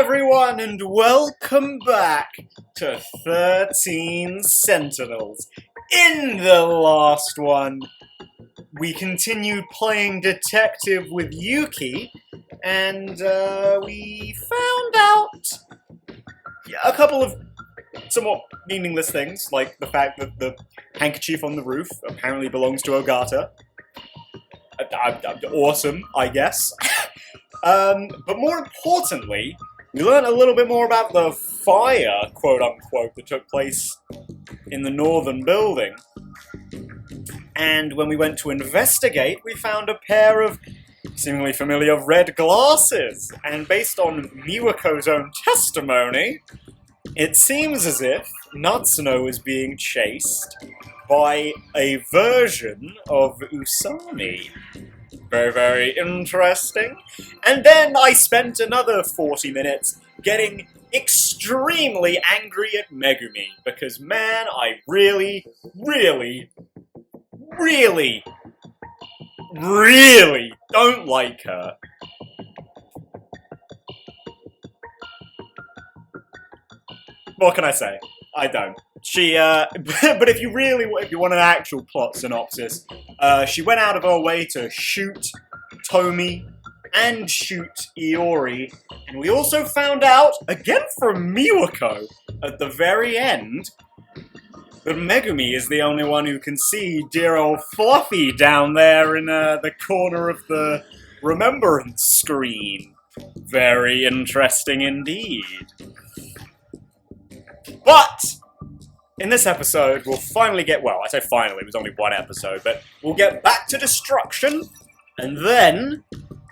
everyone, and welcome back to 13 Sentinels. In the last one, we continued playing detective with Yuki, and we found out a couple of somewhat meaningless things, like the fact that the handkerchief on the roof apparently belongs to Ogata. Awesome, I guess. But more importantly, we learned a little bit more about the fire, quote-unquote, that took place in the northern building. And when we went to investigate, we found a pair of seemingly familiar red glasses. And based on Miwako's own testimony, it seems as if Natsuno is being chased by a version of Usami. Very, very interesting. And then I spent another 40 minutes getting extremely angry at Megumi, because man, I really don't like her. What can I say? I don't. She, but if you want an actual plot synopsis, she went out of her way to shoot Tomi and shoot Iori, and we also found out, again from Miwako, at the very end, that Megumi is the only one who can see dear old Fluffy down there in the corner of the remembrance screen. Very interesting indeed. But in this episode, we'll finally get, well, I say finally, it was only one episode, but we'll get back to destruction, and then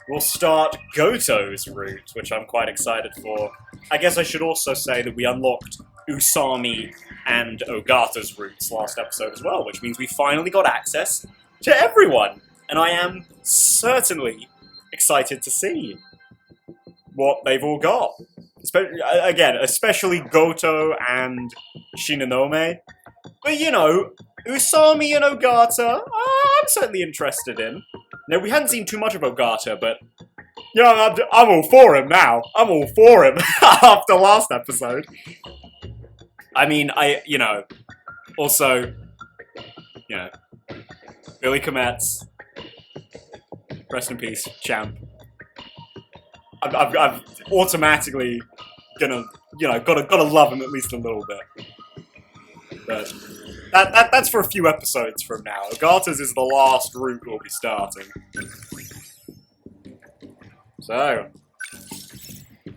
we'll start Goto's route, which I'm quite excited for. I guess I should also say that we unlocked Usami and Ogata's routes last episode as well, which means we finally got access to everyone, and I am certainly excited to see what they've all got. Especially Goto and Shinonome. But, you know, Usami and Ogata, I'm certainly interested in. Now, we hadn't seen too much of Ogata, but, you know, I'm all for him now. I'm all for him after last episode. I mean, also, you know, Billy Kometz, rest in peace, champ. I'm automatically gonna, you know, gotta love him at least a little bit. But that's for a few episodes from now. Ogata's is the last route we'll be starting. So, is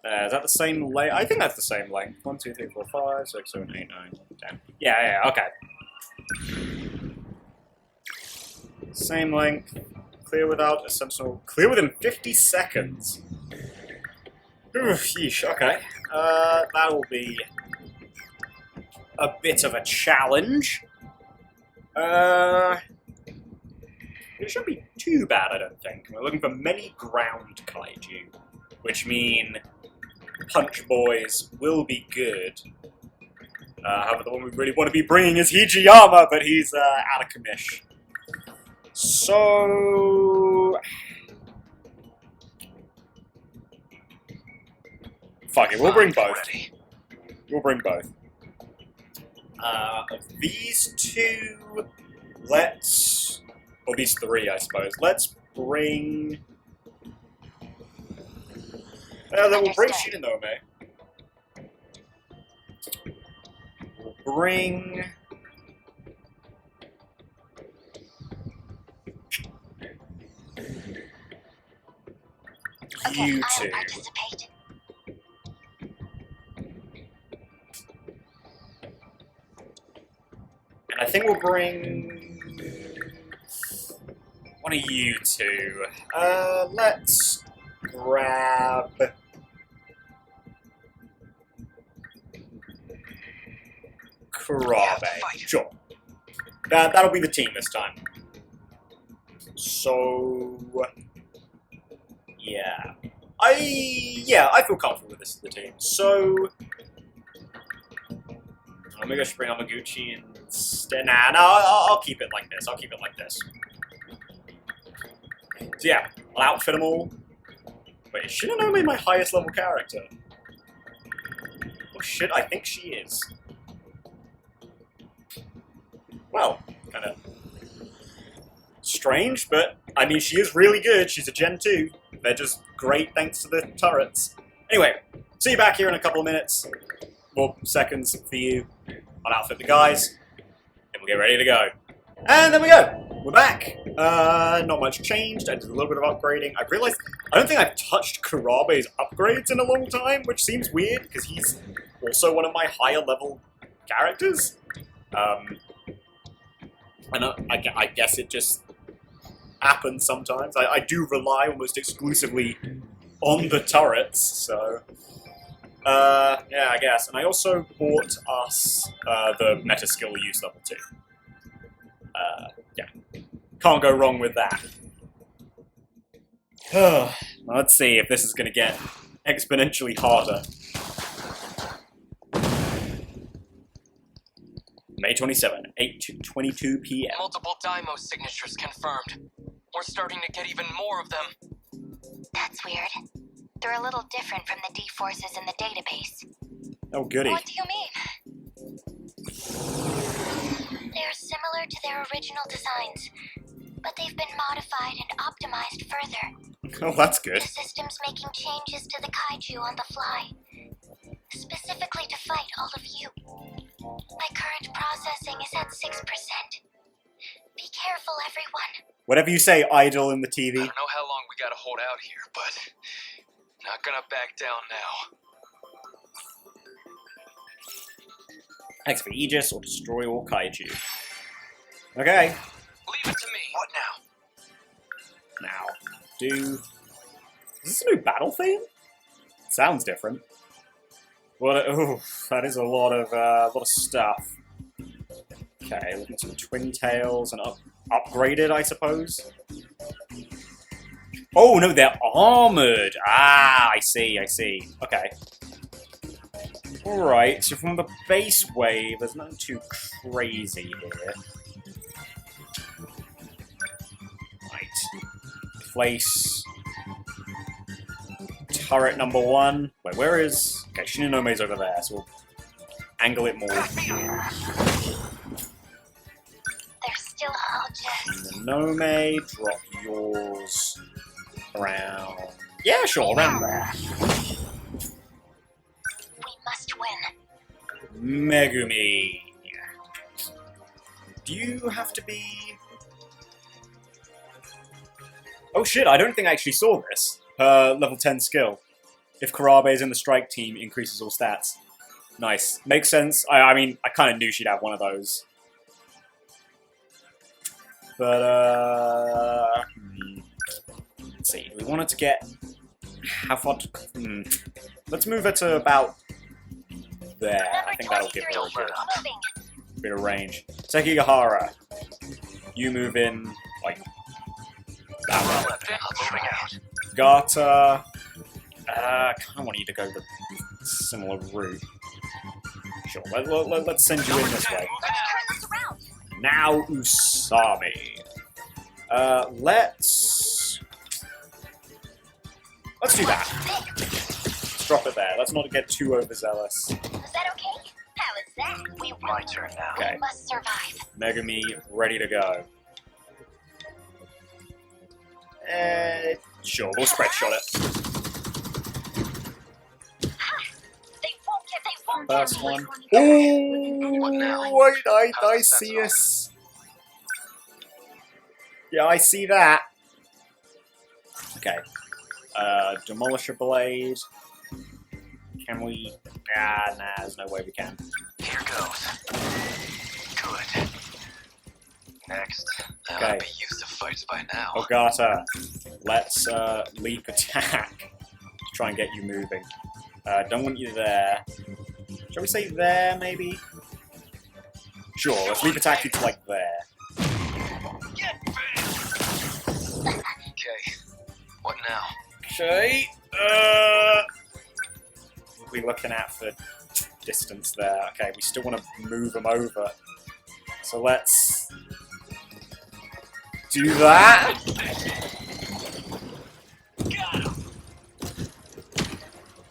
that the same length? I think that's the same length. 1, 2, 3, 4, 5, 6, 7, 8, 9, 10. Yeah, okay. Same length. Clear without a sentinel. Clear within 50 seconds. Oof, yeesh, okay. That will be a bit of a challenge. It shouldn't be too bad, I don't think. We're looking for many ground kaiju, which mean Punch Boys will be good. However, the one we really want to be bringing is Hijiyama, but he's out of commish. So... fuck it, we'll bring both. We'll bring both. Of these two, let's... or these three, I suppose. Let's bring... then we'll bring Shinonome. We'll bring... you two. And I think we'll bring one of you two. Let's grab Kurabe. Sure. That'll be the team this time. So yeah. I feel comfortable with this as the team. So maybe I should bring Amaguchi instead. Nah, no, I'll keep it like this. So yeah, I'll outfit them all. Wait, is Shinonome my highest level character? Or should I think she is? Well, kind of strange, but I mean, she is really good. She's a Gen 2. They're just great thanks to the turrets. Anyway, see you back here in a couple of minutes. More seconds for you. I'll outfit the guys, and we'll get ready to go. And there we go. We're back. Not much changed. I did a little bit of upgrading. I realized I don't think I've touched Kurabe's upgrades in a long time, which seems weird because he's also one of my higher level characters. And I guess it just happens sometimes. I do rely almost exclusively on the turrets, so yeah, I guess. And I also bought us the meta skill use level 2. Yeah, can't go wrong with that. Let's see if this is going to get exponentially harder. May 27, 8:22 p.m. Multiple Daimo signatures confirmed. We're starting to get even more of them. That's weird. They're a little different from the D-forces in the database. Oh, goody. What do you mean? They're similar to their original designs, but they've been modified and optimized further. Oh, that's good. The system's making changes to the kaiju on the fly, specifically to fight all of you. My current processing is at 6%. Be careful, everyone. Whatever you say, idol in the TV. I don't know how long we gotta hold out here, but not gonna back down now. X for Aegis or destroy all kaiju. Okay. Leave it to me. What now? Now, is this a new battle theme? Sounds different. What? Oh, that is a lot of stuff. Okay, looking at some twin tails and upgraded, I suppose. Oh no, they're armored. Ah, I see. Okay. All right. So from the base wave, there's nothing too crazy here. Right. Place turret number 1. Wait, where is... Okay, Shinnonome's over there, so we'll angle it more. They're still all just... Shinonome, drop yours around... Yeah, sure, around there. We must win. Megumi. Do you have to be... Oh shit, I don't think I actually saw this. Level 10 skill. If Kurabe is in the strike team, increases all stats. Nice. Makes sense. I mean, I kind of knew she'd have one of those. But, let's see. We wanted to get... How far to... Let's move her to about... There. I think that'll give her a bit of range. Sekigahara. You move in, like... That way. Gata... I kind of want you to go the similar route. Sure, let's send you in this way. Let's turn this around. Now Usami. Let's do that. Let's drop it there. Let's not get too overzealous. Is that okay? How is that? My turn now. Okay. We must survive. Megami, ready to go. Sure, we'll spread shot it. First one. Oh, wait, I see us. Yeah, I see that. Okay. Demolisher Blade. Can we... Ah, nah, there's no way we can. Here goes. Good. Next. Okay. Be used to fights by now. Ogata, let's leap attack. Try and get you moving. Don't want you there. Shall we say there, maybe? Sure, let's leap attack you to, like, there. Okay. What now? Okay. What are we looking at for distance there? Okay, we still want to move them over. So let's do that.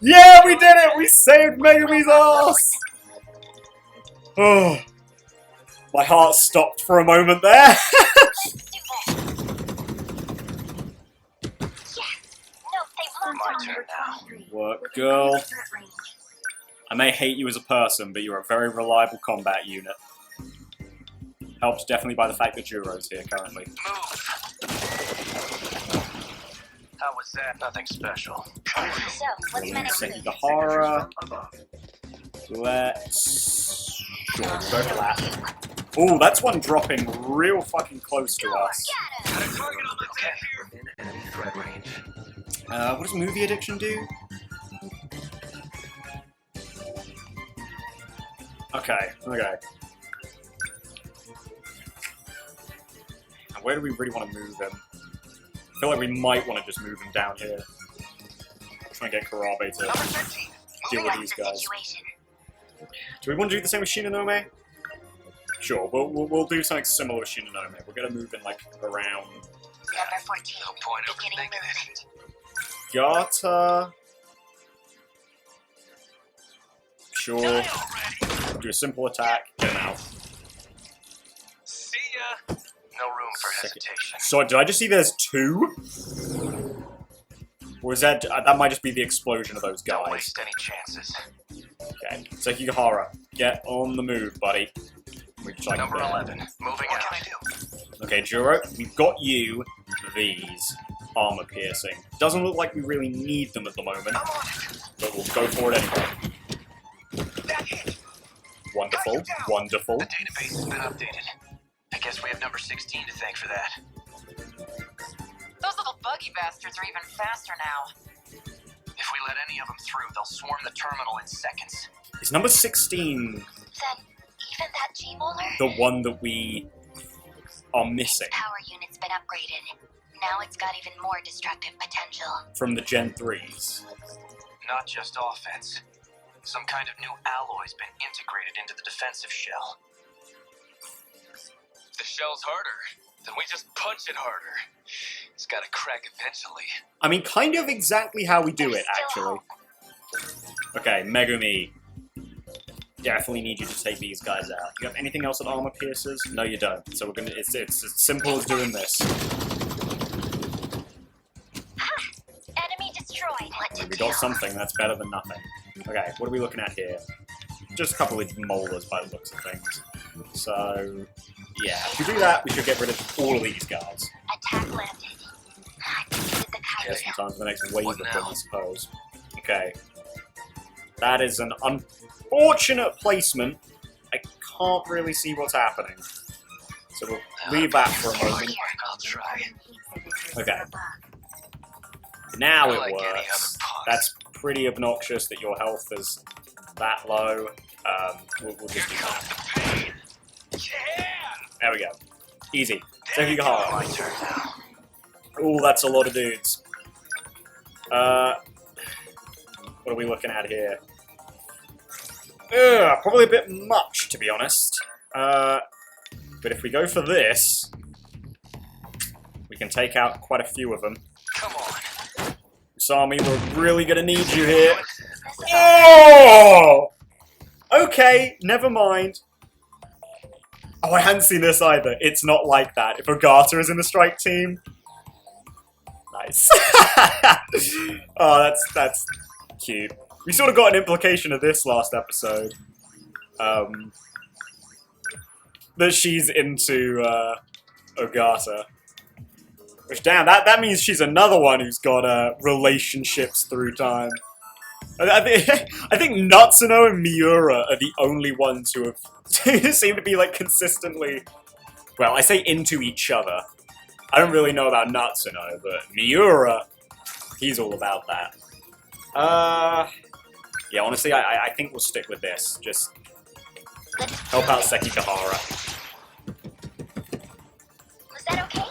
Yeah, we did it! We saved Megumi's ass! Oh, my heart stopped for a moment there. Let's do this. Yes. No, they've lost My turn now. Work, girl. I may hate you as a person, but you're a very reliable combat unit. Helped definitely by the fact that Juro's here currently. Move. How was that? Nothing special. So, what's meant to be? Sekigahara. Let's... Sure, we'll go for that. Ooh, that's one dropping real fucking close to us. Got him. Within enemy threat range. What does movie addiction do? Okay. Now, where do we really want to move him? I feel like we might want to just move him down here. Try and get Karabe to Number 15. deal with these guys. Do we want to do the same with Shinonome? Sure, we'll do something similar with Shinonome. We're gonna move in like around Number 14. No point Beginning overthinking it. movement. Gata. Sure. Die already. Do a simple attack, get him out. See ya. No room for hesitation. So did I just see there's two? Or is that might just be the explosion of those Don't guys? waste any chances. Okay, Sekigahara, get on the move, buddy. We can try Number to- 11. Moving out. What can I do? Okay, Juro, we've got you these armor piercing. Doesn't look like we really need them at the moment, I'm on it. but we'll go for it anyway. That hit. Wonderful, wonderful. The database has been updated. I guess we have number 16 to thank for that. Those little buggy bastards are even faster now. If we let any of them through, they'll swarm the terminal in seconds. Is number 16 Then, even that G-Molar? the one that we are missing Power unit's been upgraded. Now it's got even more destructive potential. from the Gen 3s? Not just offense. Some kind of new alloy's been integrated into the defensive shell. If the shell's harder, then we just punch it harder. It's gotta crack eventually. I mean, kind of exactly how we do There's it, still actually. Okay, Megumi. Definitely need you to take these guys out. You have anything else that armor pierces? No, you don't. So we're gonna. It's as simple as doing this. Enemy destroyed. What to We do? got something that's better than nothing. Okay, what are we looking at here? Just a couple of molars by the looks of things. So, yeah, if we do that, we should get rid of all of these guys. Attack landed. I defeated the Guess Kaiju. in time for the next wave What of them, now? I suppose. Okay. That is an unfortunate placement. I can't really see what's happening. So we'll leave that for a moment. I'll try. Okay. Now it Like any other works. punk. That's pretty obnoxious that your health is that low. We'll just do that. the pain. Yeah! There we go. Easy. My Sekigahara. turn now. Ooh, that's a lot of dudes. What are we looking at here? Probably a bit much, to be honest. But if we go for this, we can take out quite a few of them. Come on. Usami, we're really gonna need you here. This is Oh! Okay, never mind. Oh, I hadn't seen this either. It's not like that. If Ogata is in the strike team... Nice. Oh, that's cute. We sort of got an implication of this last episode. That she's into, Ogata. Which, damn, that means she's another one who's got, relationships through time. I think Natsuno and Miura are the only ones who have seem to be like consistently, well, I say into each other. I don't really know about Natsuno, but Miura, he's all about that. Yeah, honestly, I think we'll stick with this. Just help out Sekigahara. Was that okay?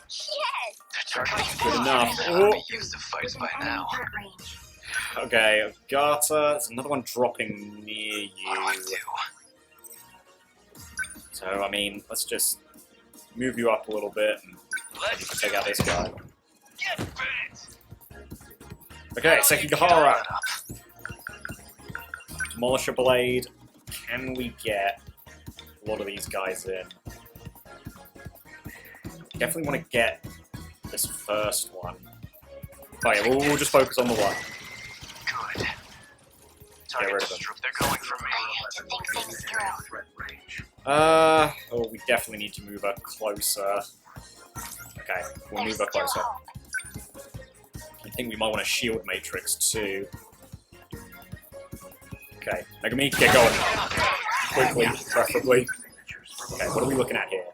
Yes! They're targeting Good enough. They ought to be used to fights by now. Okay, Ogata, there's another one dropping near What do I you. do? So, I mean, let's just move you up a little bit and Let's take out this guy. Get bent! Okay, Sekigahara. Demolisher Blade. Can we get a lot of these guys in? Definitely want to get this first one. Oh yeah, we'll just focus on the one. Good. Target rid of them. They're going for me. I need to think things through. Oh, we definitely need to move her closer. Okay, we'll There's move her still closer. hope. I think we might want a shield matrix too. Okay, Megami, get going. Quickly, preferably. Okay, what are we looking at here?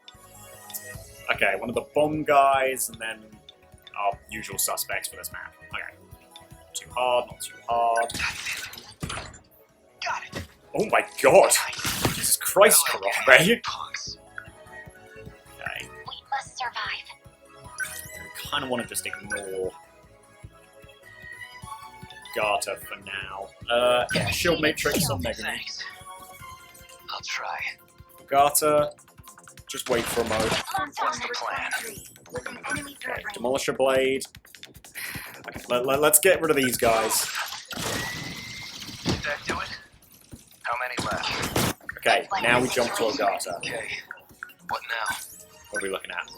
Okay, one of the bomb guys, and then our usual suspects for this map. Okay. Not too hard, not too hard. Got it. Oh my god! Jesus Christ, Karabe! Punks. Okay, We must survive. I kind of want to just ignore Garter for now. Yeah, shield matrix on Megami. Thanks. I'll try. Garter, just wait for a moment. What's the plan? Okay, Demolisher Blade. Okay, let's get rid of these guys. Did that do it? How many left? Okay, now we jump to a Garter. Okay. What now? What are we looking at?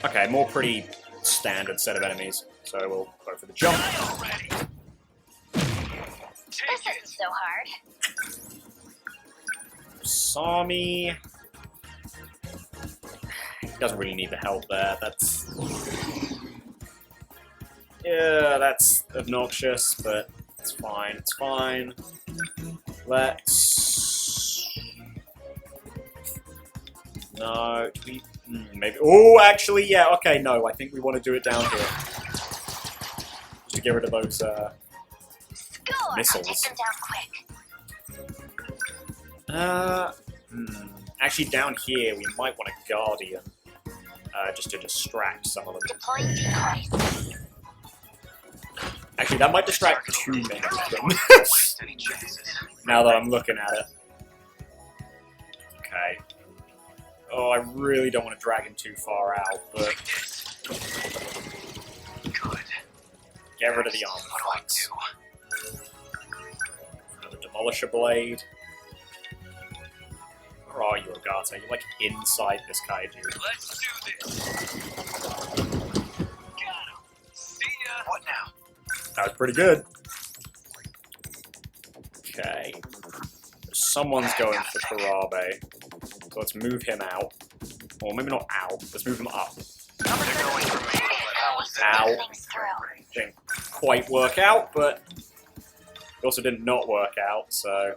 Okay, more pretty standard set of enemies. So we'll go for the jump. Already. This Take isn't it. so hard. Sami. He doesn't really need the help there. That's... Yeah, that's obnoxious, but it's fine. It's fine. Let's... No, do we... maybe... Oh, actually, yeah, okay, no. I think we want to do it down here. Just to get rid of those, Score! missiles. I'll take them down quick. Actually, down here, we might want a Guardian. Just to distract some of them. Deploying decoys. Actually, that might distract too many of them. Waste any chances. Now that I'm looking at it. Okay. Oh, I really don't want to drag him too far out, but Good. get rid of the armor What do I flex. do? Another Demolisher Blade. Where are you, Agata? You're like inside this kaiju. Let's do this. Got him. See ya. What now? That was pretty good. Okay. Someone's going for Karabe. So let's move him out. Or maybe not out. Let's move him up. They're going for me. How was that? Ow. Think things through. Didn't quite work out, but it also did not work out, so...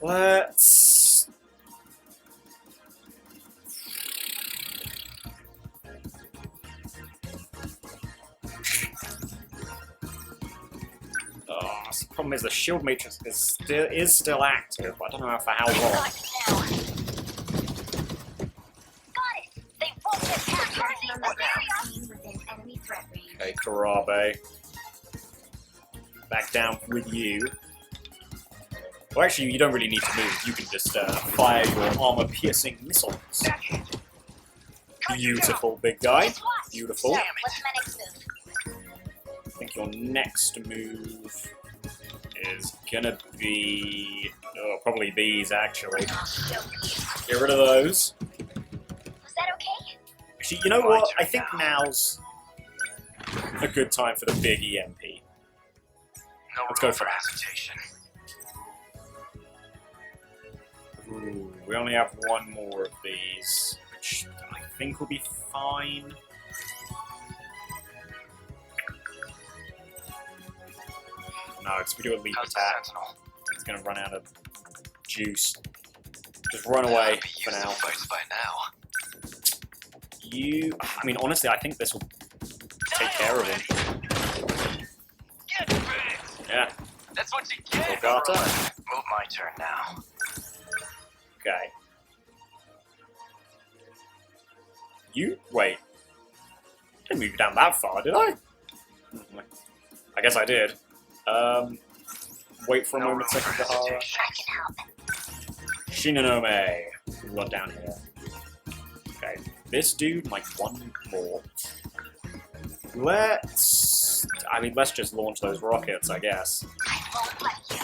Let's... Oh, the problem is the shield matrix is still active. I don't know for how long. Got it now. Got it! They won't get past What now? within enemy threat range. Okay, Karabe. Back down with you. Well, actually, you don't really need to move. You can just fire your armor-piercing missiles. Beautiful, big guy. Just watch. Beautiful. What's my next move? I think your next move is gonna be... Oh, probably these, actually. I'll show you. Get rid of those. Was that okay? Actually, you know what? I think now's a good time for the big EMP. No Let's room go for that. hesitation. Ooh, we only have one more of these, which I think will be fine. No, because we do a leap How's the attack, Sentinel? it's going to run out of juice. Just run away Be for used now. to fights by now. I mean, honestly, I think this will take care of him. Get bit! Yeah, That's what you get. Ogata. Move my turn now. okay. Wait. I didn't move down that far, did I? I guess I did. Wait for a No moment, room for Sekigahara. hesitation. I can help. Shinonome. We've got down here. Okay, this dude, like one more. let's... I mean, let's just launch those rockets, I guess. I won't let you.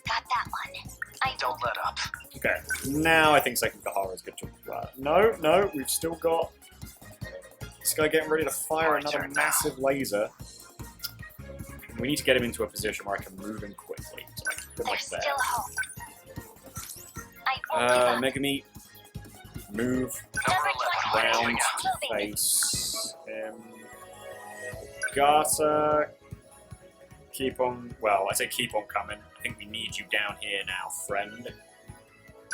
Got that one. I Don't let up. Okay, now I think Second Kahara's good to... no, no, we've still got... This guy getting ready to fire My another turn now. massive laser. We need to get him into a position where I can move in quickly. So I can put him like There's there. still hope. I won't give up. Mega Meat. Move Number Number 11. round Moving out. to face him. Garter. Keep on... Well, I say keep on coming. I think we need you down here now, friend.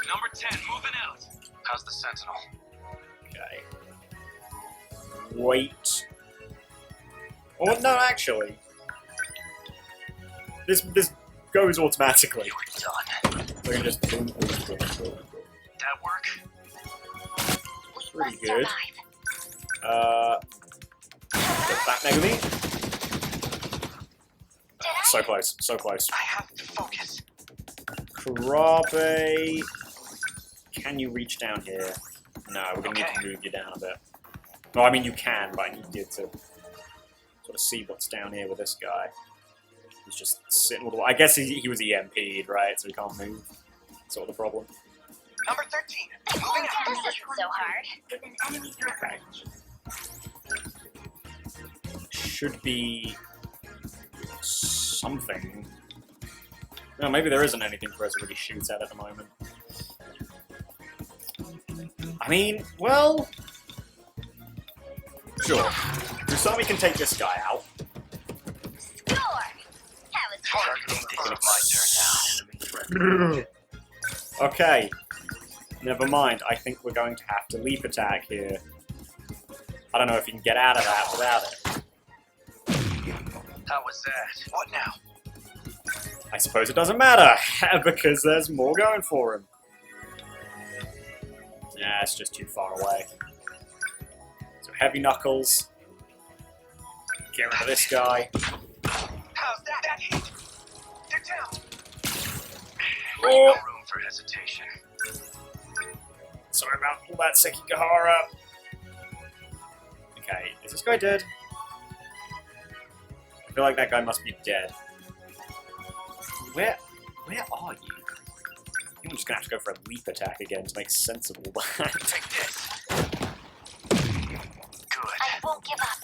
Number 10, moving out. How's the Sentinel? Okay. Wait. Oh, no, actually. This goes automatically. You were done. We're gonna just... boom, boom, boom, boom, boom. That work? We Pretty must good. survive. Get that Mega Meat. Did I? So close, so close. I have to focus. Karabe... Can you reach down here? No, we're gonna need Okay. to move you down a bit. No, I mean you can, but I need you to sort of see what's down here with this guy. He's just sitting all the way. I guess he was EMP'd, right? So he can't move. That's sort of the problem. Number 13, I moving won't out. get this isn't so hard. Okay. Should be something. No, maybe there isn't anything for us to really shoot at the moment. I mean, well... Sure. Usami can take this guy out. Score! That was Targeting the my turn now. Okay. Never mind. I think we're going to have to leap attack here. I don't know if you can get out of that without it. How was that? What now? I suppose it doesn't matter, because there's more going for him. Yeah, it's just too far away. So Heavy Knuckles. Get rid of this guy. How's that? That hit! They're down! Oh. No room for hesitation. Sorry about all that, Sekigahara. Okay, is this guy dead? I feel like that guy must be dead. Where are you? I think I'm just gonna have to go for a leap attack again to make sense of all that. Take this. Good. I won't give up.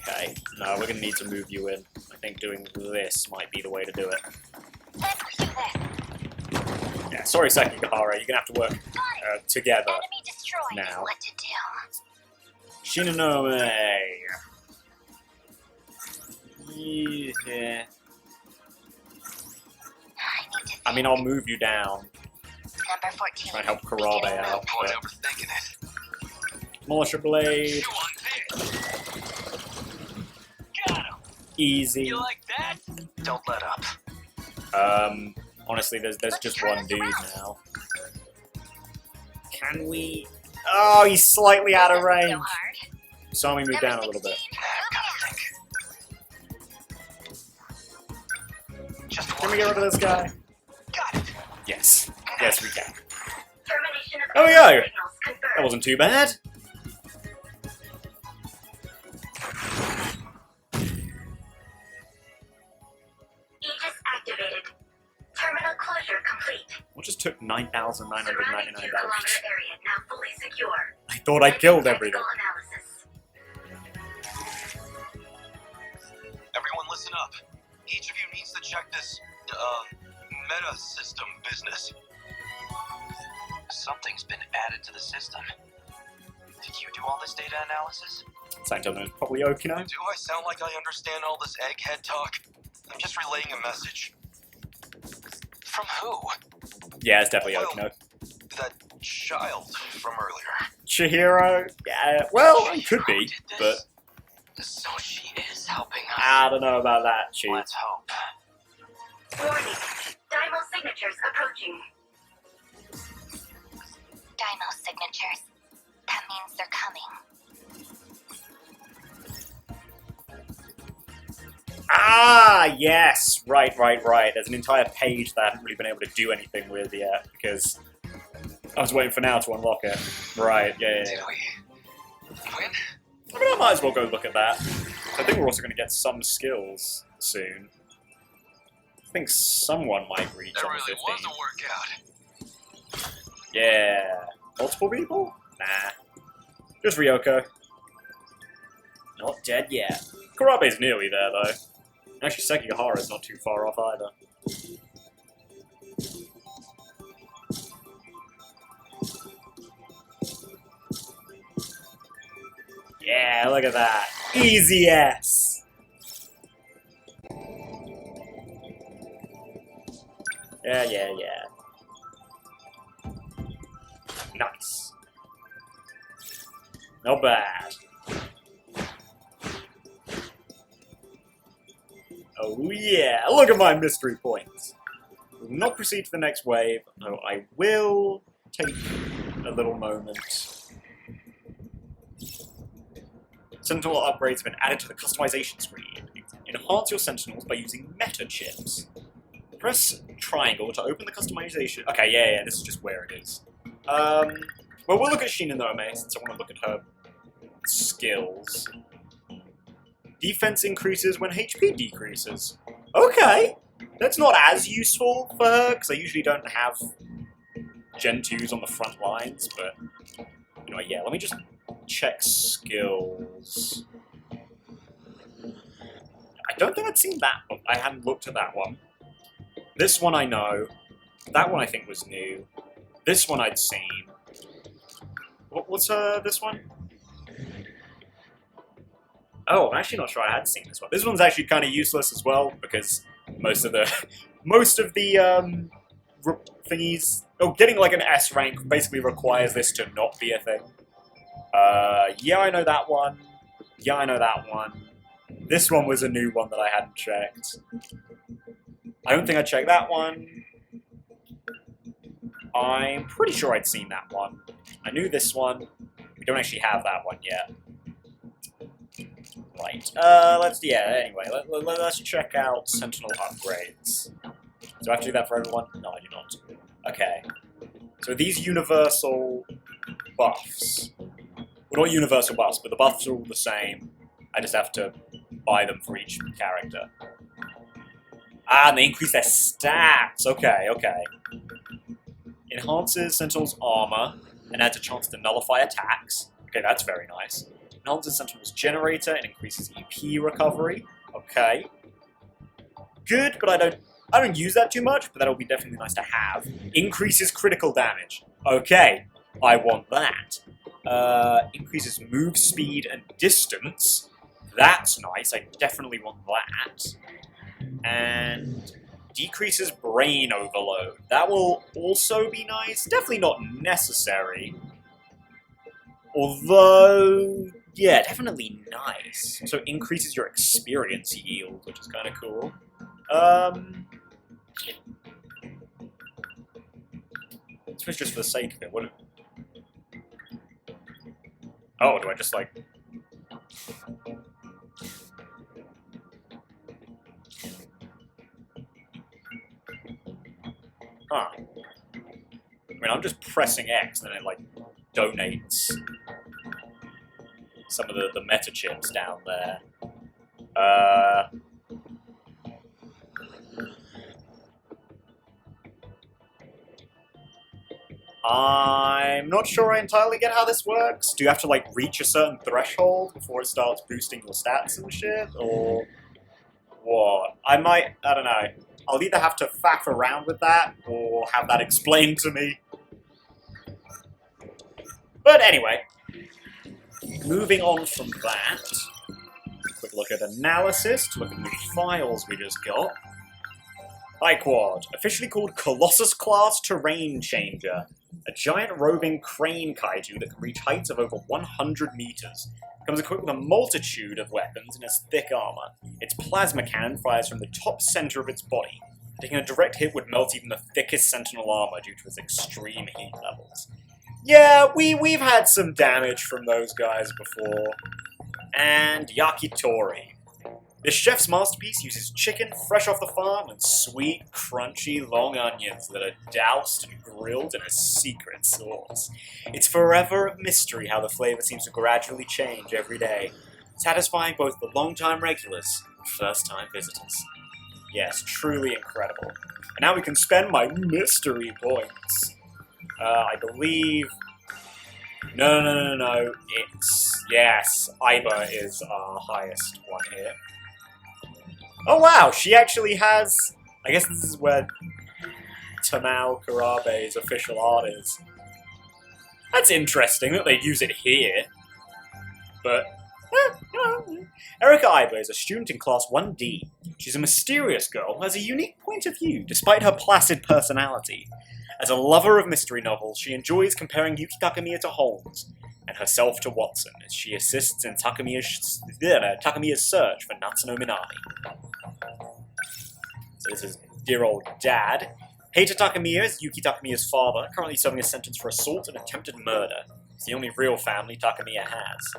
Okay, no, we're gonna need to move you in. I think doing this might be the way to do it. Let's do this. Yeah, sorry, Sekigahara, you're gonna have to work Got it. together. Enemy destroyed. Now. What to do? Shinonome. Yeah. I need to. I mean, I'll move you down. Number 14. Try and help Beginning Karabe move. out. Boy, overthinking it. Militia Blade. You want this? Got him. Easy. You like that? Don't let up. Honestly, there's Let's just turn one this dude around. now. Can we... Oh, he's slightly out of This isn't range. So hard. Saw me move Number down a little bit. 16. Just Can we get rid of this guy? Got it. Yes. Yes, we can. Termination of Oh, yeah. signals That confirmed. wasn't too bad. Aegis activated. Terminal closure complete. What just took 9,999 Surrounding 2 kilometer damage? area now fully secure. I thought I killed everything. Technical analysis. Everyone listen up. Each of you needs to check this, meta system business. Something's been added to the system. Did you do all this data analysis? Sentinels is probably Okino. Do I sound like I understand all this egghead talk? I'm just relaying a message. From who? Yeah, it's definitely Well, Okino. That child from earlier. Chihiro? Yeah, well, it could Who be, did this? but So she is helping us. I don't know about that, Chi. Let's hope. Warning. Dymo signatures approaching. Dymo signatures. That means they're coming. Ah, yes! Right. There's an entire page that I haven't really been able to do anything with yet, because I was waiting for now to unlock it. Right, yeah. Did we win? might as well go look at that. I think we're also going to get some skills soon. I think someone might reach That on really 15. was a workout. Yeah. Multiple people? Nah. Just Ryoko. Not dead yet. Kurabe's nearly there, though. Actually, Sekigahara's not too far off either. Yeah, look at that. Easy S. Yeah. Nice. Not bad. Oh yeah, look at my mystery points. Will not proceed to the next wave, though I will take a little moment. Sentinel upgrades have been added to the customization screen. Enhance your Sentinels by using meta chips. Press triangle to open the customization. Okay, yeah, this is just where it is. Well, we'll look at Shinonome since I want to look at her skills. Defense increases when HP decreases. Okay, that's not as useful for her because I usually don't have Gen 2s on the front lines, but anyway, yeah, let me just check skills. I don't think I'd seen that one. I hadn't looked at that one. This one I know. That one I think was new. This one I'd seen. What's this one? Oh, I'm actually not sure I had seen this one. This one's actually kind of useless as well because most of the thingies. Oh, getting like an S rank basically requires this to not be a thing. Yeah, I know that one. Yeah, I know that one. This one was a new one that I hadn't checked. I don't think I checked that one. I'm pretty sure I'd seen that one. I knew this one. We don't actually have that one yet. Right. Anyway, let's check out Sentinel upgrades. Do I have to do that for everyone? No, I do not. Okay. So these universal buffs. Well, not universal buffs, but the buffs are all the same. I just have to buy them for each character. Ah, and they increase their stats. Okay. Enhances Sentinel's armor and adds a chance to nullify attacks. Okay, that's very nice. Enhances Sentinel's generator and increases EP recovery. Okay. Good, but I don't use that too much, but that'll be definitely nice to have. Increases critical damage. Okay, I want that. Increases move speed and distance. That's nice, I definitely want that. And decreases brain overload. That will also be nice. Definitely not necessary. Although, yeah, definitely nice. So increases your experience yield, which is kind of cool. Switch just for the sake of it. What? Oh, do I just like? Huh. I mean, I'm just pressing X, and then it like donates some of the meta chips down there. I'm not sure I entirely get how this works. Do you have to like reach a certain threshold before it starts boosting your stats and shit, or what? I don't know. I'll either have to faff around with that, or have that explained to me. But anyway, moving on from that, quick look at analysis, to look at the files we just got. Iquad, officially called Colossus Class Terrain Changer, a giant roving crane kaiju that can reach heights of over 100 meters. Comes equipped with a multitude of weapons and has thick armor. Its plasma cannon fires from the top center of its body. Taking a direct hit would melt even the thickest Sentinel armor due to its extreme heat levels. Yeah, we've had some damage from those guys before. And Yakitori. This chef's masterpiece uses chicken fresh off the farm and sweet, crunchy, long onions that are doused and grilled in a secret sauce. It's forever a mystery how the flavor seems to gradually change every day. satisfying both the long-time regulars and first-time visitors. Yes, truly incredible. And now we can spend my mystery points. I believe... No. It's... Yes, Iba is our highest one here. Oh wow, she actually has... I guess this is where Tamao Karabe's official art is. That's interesting that they'd use it here. But... Erica Iba is a student in Class 1D. She's a mysterious girl who has a unique point of view, despite her placid personality. As a lover of mystery novels, she enjoys comparing Yuki Takamiya to Holmes, and herself to Watson, as she assists in Takamiya's search for Natsuno Minami. So this is dear old dad. Heita Takamiya is Yuki Takamiya's father, currently serving a sentence for assault and attempted murder. It's the only real family Takamiya has.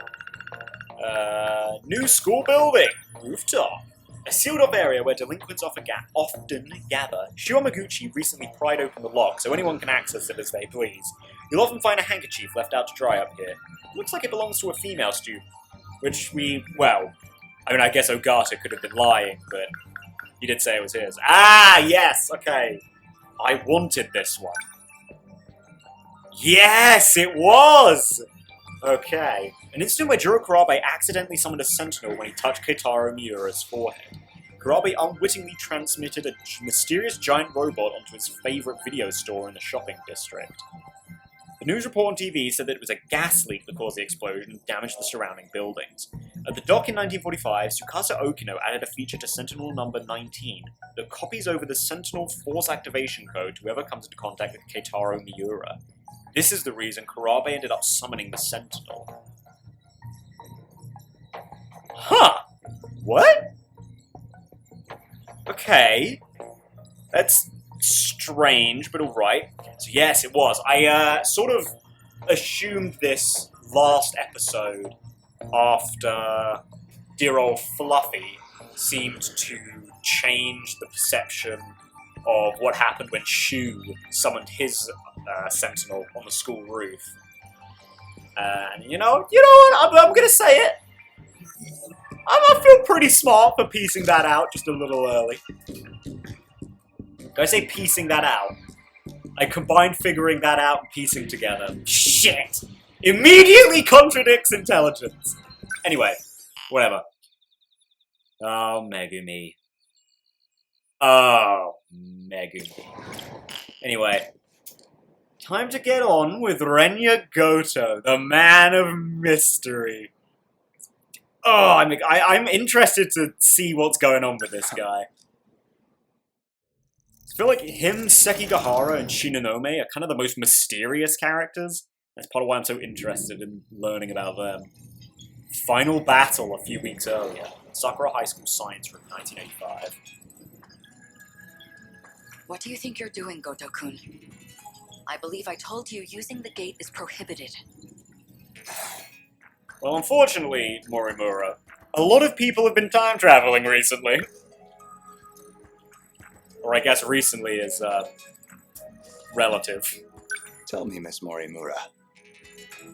New school building! Rooftop. A sealed-off area where delinquents often gather. Shiomaguchi recently pried open the lock, so anyone can access it as they please. You'll often find a handkerchief left out to dry up here. It looks like it belongs to a female student, which well, I mean, I guess Ogata could have been lying, but he did say it was his. Ah, yes, okay. I wanted this one. Yes, it was! Okay. An incident where Jiro Kurabe accidentally summoned a sentinel when he touched Keitaro Miura's forehead. Kurabe unwittingly transmitted a mysterious giant robot onto his favourite video store in the shopping district. The news report on TV said that it was a gas leak that caused the explosion and damaged the surrounding buildings. At the dock in 1945, Tsukasa Okino added a feature to Sentinel number 19 that copies over the Sentinel force activation code to whoever comes into contact with Keitaro Miura. This is the reason Kurabe ended up summoning the Sentinel. Huh! What? Okay. That's strange, but alright. So yes, it was. I sort of assumed this last episode after dear old Fluffy seemed to change the perception of what happened when Shu summoned his Sentinel on the school roof. And you know what? I'm gonna say it. I feel pretty smart for piecing that out just a little early. Did I say piecing that out? I combined figuring that out and piecing together. Shit! Immediately contradicts intelligence. Anyway, whatever. Oh, Megumi. Oh, Megumi. Anyway. Time to get on with Renya Goto, the man of mystery. Oh, I'm interested to see what's going on with this guy. I feel like him, Sekigahara, and Shinonome are kind of the most mysterious characters. That's part of why I'm so interested in learning about them. Final battle a few weeks earlier. Sakura High School Science Room, 1985. What do you think you're doing, Goto-kun? I believe I told you using the gate is prohibited. Well, unfortunately, Morimura, a lot of people have been time traveling recently. Or I guess recently is, relative. Tell me, Miss Morimura,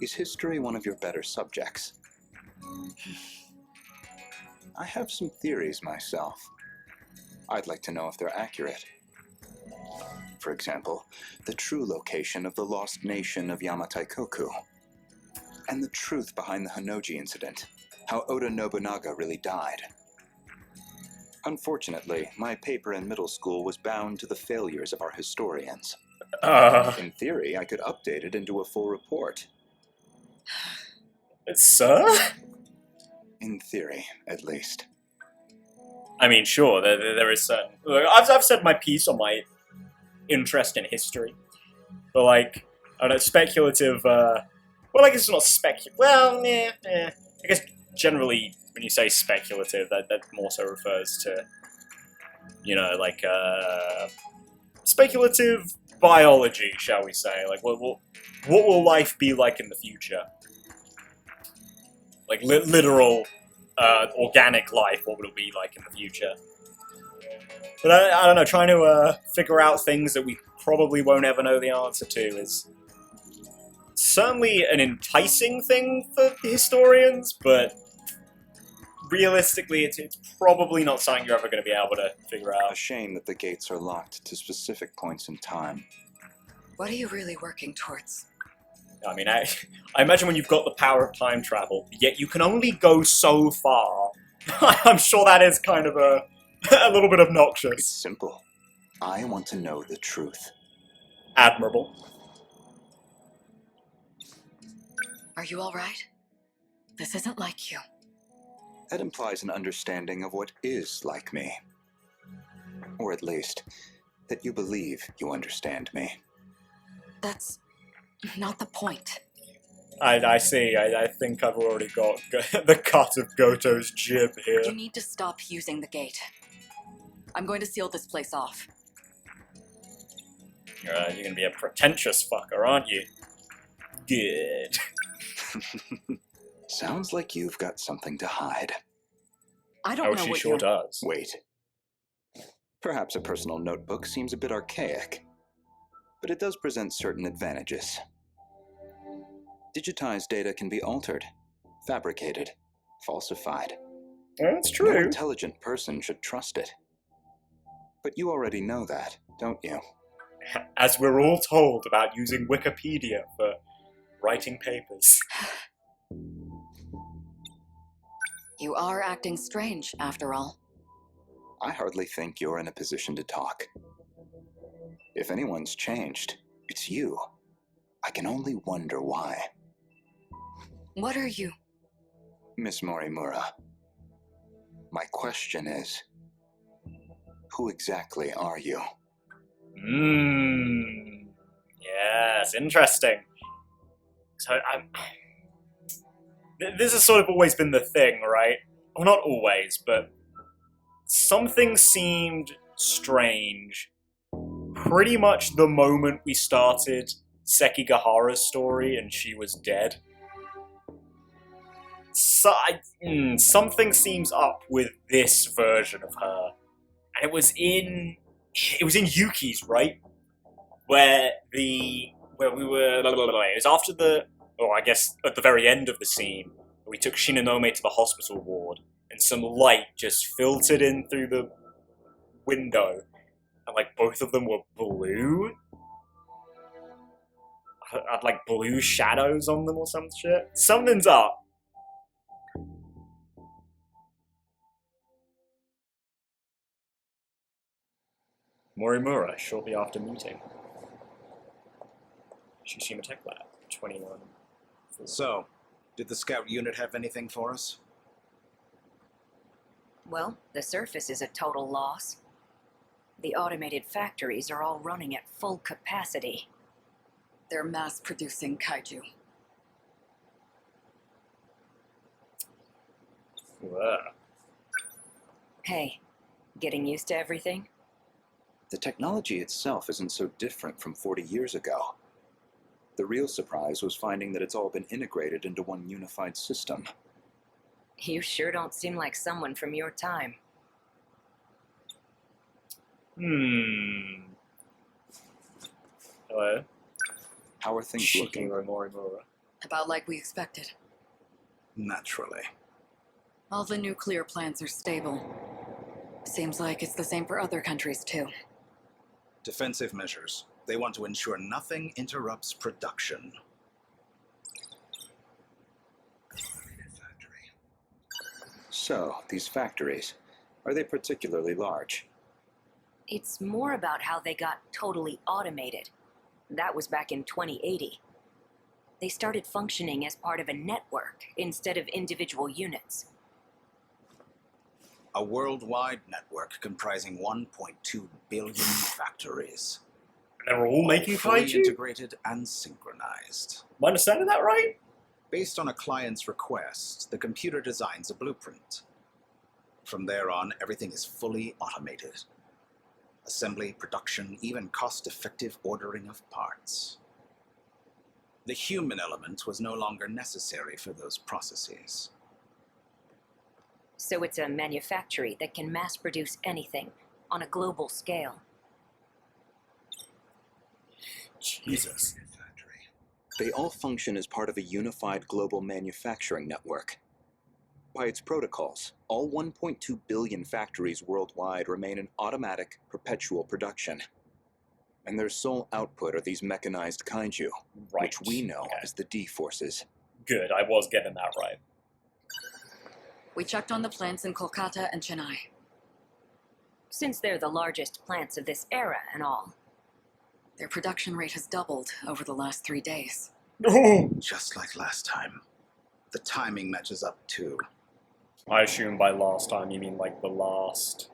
is history one of your better subjects? I have some theories myself. I'd like to know if they're accurate. For example, the true location of the lost nation of Yamataikoku, and the truth behind the Hanoji incident, how Oda Nobunaga really died. Unfortunately, my paper in middle school was bound to the failures of our historians. In theory, I could update it into a full report. Sir? In theory, at least. I mean, sure, there is certain... Look, I've said my piece on my interest in history. But, like, I don't know, speculative, well, I guess it's not speculative. Well, I guess generally, when you say speculative, that more so refers to, you know, like, speculative biology, shall we say. Like, what will life be like in the future? Like, literal, organic life, what would it be like in the future? But I don't know, trying to figure out things that we probably won't ever know the answer to is certainly an enticing thing for historians, but realistically, it's probably not something you're ever going to be able to figure A out. shame that the gates are locked to specific points in time. What are you really working towards? I mean, I imagine when you've got the power of time travel, yet you can only go so far. I'm sure that is kind of a little bit It's obnoxious. simple. I want to know the truth. Admirable. Are you alright? This isn't like you. That implies an understanding of what is like me. Or at least, that you believe you understand me. That's not the point. I see. I think I've already got the cut of Goto's jib here. You need to stop using the gate. I'm going to seal this place off. You're gonna be a pretentious fucker, aren't you? Good. Sounds like you've got something to hide. I don't Oh, know she what sure you're... does. Wait. Perhaps a personal notebook seems a bit archaic, but it does present certain advantages. Digitized data can be altered, fabricated, falsified. Yeah, that's No true. intelligent person should trust it. But you already know that, don't you? As we're all told about using Wikipedia for writing papers. You are acting strange, after all. I hardly think you're in a position to talk. If anyone's changed, it's you. I can only wonder why. What are you? Miss Morimura, my question is, who exactly are you? Yes, interesting. So this has sort of always been the thing, right? Well, not always, but something seemed strange pretty much the moment we started Sekigahara's story and she was dead. Something seems up with this version of her. And it was in Yuki's, right? Where we were, it was after I guess at the very end of the scene, we took Shinonome to the hospital ward, and some light just filtered in through the window, and like both of them were blue. Had like blue shadows on them or some shit. Something's up. Morimura, shortly after meeting. Tsushima Tech Lab, 21. So, did the scout unit have anything for us? Well, the surface is a total loss. The automated factories are all running at full capacity. They're mass-producing kaiju. Whoa. Hey, getting used to everything? The technology itself isn't so different from 40 years ago. The real surprise was finding that it's all been integrated into one unified system. You sure don't seem like someone from your time. Hello? How are things looking? Shikiro Morimura. About like we expected. Naturally. All the nuclear plants are stable. Seems like it's the same for other countries, too. Defensive measures. They want to ensure nothing interrupts production. So, these factories, are they particularly large? It's more about how they got totally automated. That was back in 2080. They started functioning as part of a network instead of individual units. A worldwide network comprising 1.2 billion factories. They're all making Fully kaiju? integrated and synchronized. Am I understanding that right? Based on a client's request, the computer designs a blueprint. From there on, everything is fully automated. Assembly, production, even cost-effective ordering of parts. The human element was no longer necessary for those processes. So it's a manufactory that can mass produce anything on a global scale. Jesus. They all function as part of a unified global manufacturing network. By its protocols, all 1.2 billion factories worldwide remain in automatic, perpetual production. And their sole output are these mechanized kaiju, Right. which we know Okay. as the D-Forces. Good, I was getting that right. We checked on the plants in Kolkata and Chennai. Since they're the largest plants of this era and all. Their production rate has doubled over the last 3 days. Just like last time. The timing matches up too. I assume by last time you mean like the last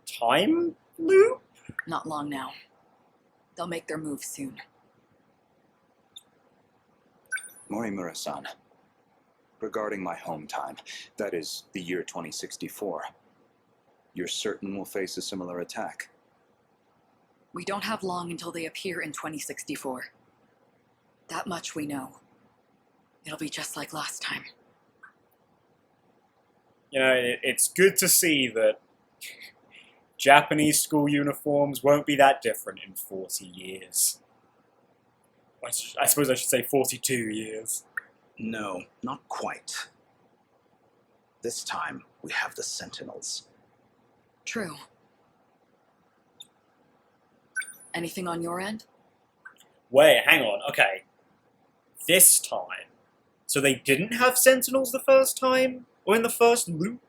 time loop? Not long now. They'll make their move soon. Morimura-san, regarding my home time, that is, the year 2064, you're certain we'll face a similar attack? We don't have long until they appear in 2064. That much we know. It'll be just like last time. You know, it's good to see that Japanese school uniforms won't be that different in 40 years. I suppose I should say 42 years. No, not quite. This time, we have the Sentinels. True. Anything on your end? Wait, hang on, okay. This time. So they didn't have Sentinels the first time? Or in the first loop?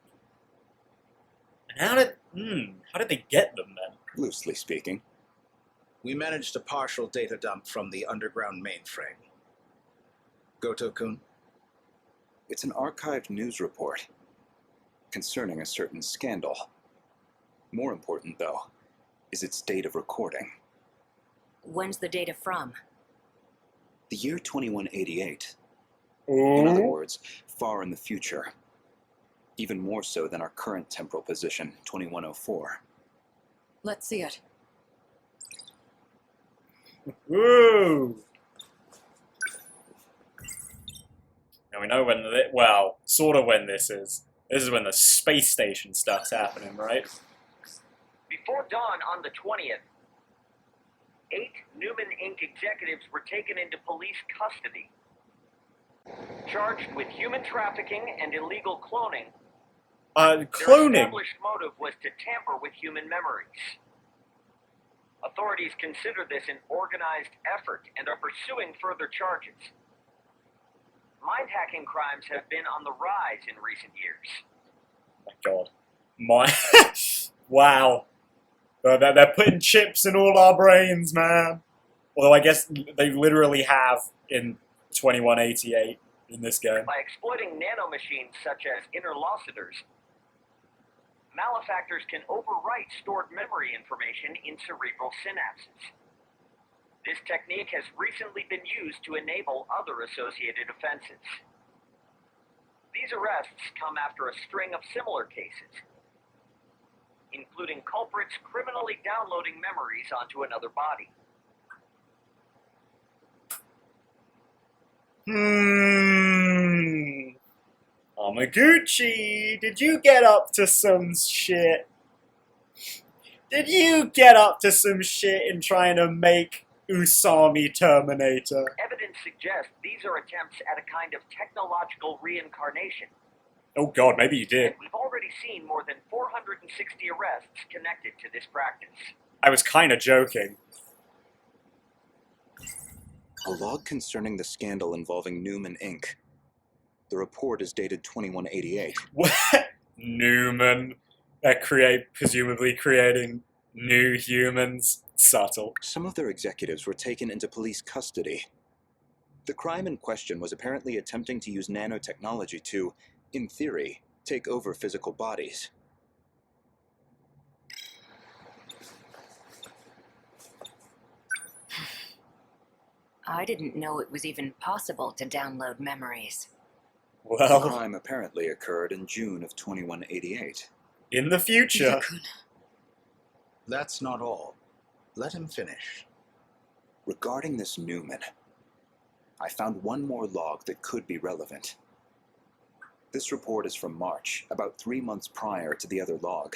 And how did they get them then? Loosely speaking. We managed a partial data dump from the underground mainframe. Goto-kun? It's an archived news report concerning a certain scandal. More important, though, is its date of recording. When's the data from? The year 2188. In other Ooh. words, far in the future. Even more so than our current temporal position, 2104. Let's see it. Woo! Now we know when well, sort of when this is. This is when the space station stuff's happening, right? Before dawn on the 20th, 8 Newman Inc. executives were taken into police custody, charged with human trafficking and illegal cloning. Their Cloning. established motive was to tamper with human memories. Authorities consider this an organized effort and are pursuing further charges. Mind-hacking crimes have been on the rise in recent years. Oh my god. Wow. They're putting chips in all our brains, man. Although I guess they literally have in 2188 in this game. By exploiting nanomachines such as interlocutors, malefactors can overwrite stored memory information in cerebral synapses. This technique has recently been used to enable other associated offenses. These arrests come after a string of similar cases, including culprits criminally downloading memories onto another body. Amaguchi, did you get up to some shit? Did you get up to some shit in trying to make Usami Terminator? Evidence suggests these are attempts at a kind of technological reincarnation. Oh god, maybe you did. And we've already seen more than 460 arrests connected to this practice. I was kinda joking. A log concerning the scandal involving Newman Inc. The report is dated 2188. What? Newman. Presumably creating new humans. Subtle. Some of their executives were taken into police custody. The crime in question was apparently attempting to use nanotechnology to, in theory, take over physical bodies. I didn't know it was even possible to download memories. The Well, crime apparently occurred in June of 2188. in the future. Goto-kun. That's not all. Let him finish. Regarding this Newman, I found one more log that could be relevant. This report is from March, about 3 months prior to the other log.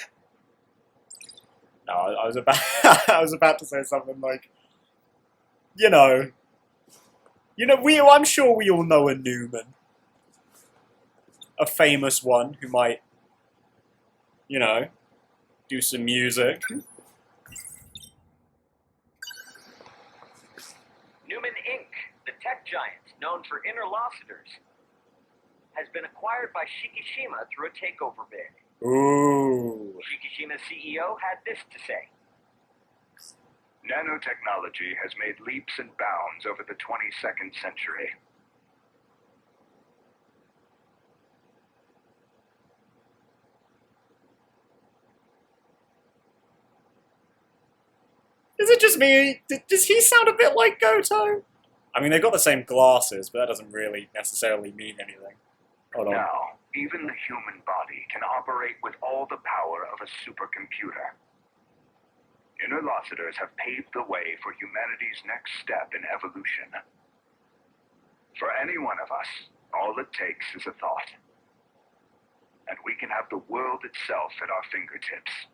No, I was about I was about to say something like, I'm sure we all know a Newman. a famous one who might, you know, do some music. Newman Inc., the tech giant known for interlocutors, has been acquired by Shikishima through a takeover bid. Ooh. Shikishima's CEO had this to say. Nanotechnology has made leaps and bounds over the 22nd century. Is it just me? Does he sound a bit like Goto? I mean, they've got the same glasses, but that doesn't really necessarily mean anything. Hold on. Now, even the human body can operate with all the power of a supercomputer. Interlocutors have paved the way for humanity's next step in evolution. For any one of us, all it takes is a thought. And we can have the world itself at our fingertips.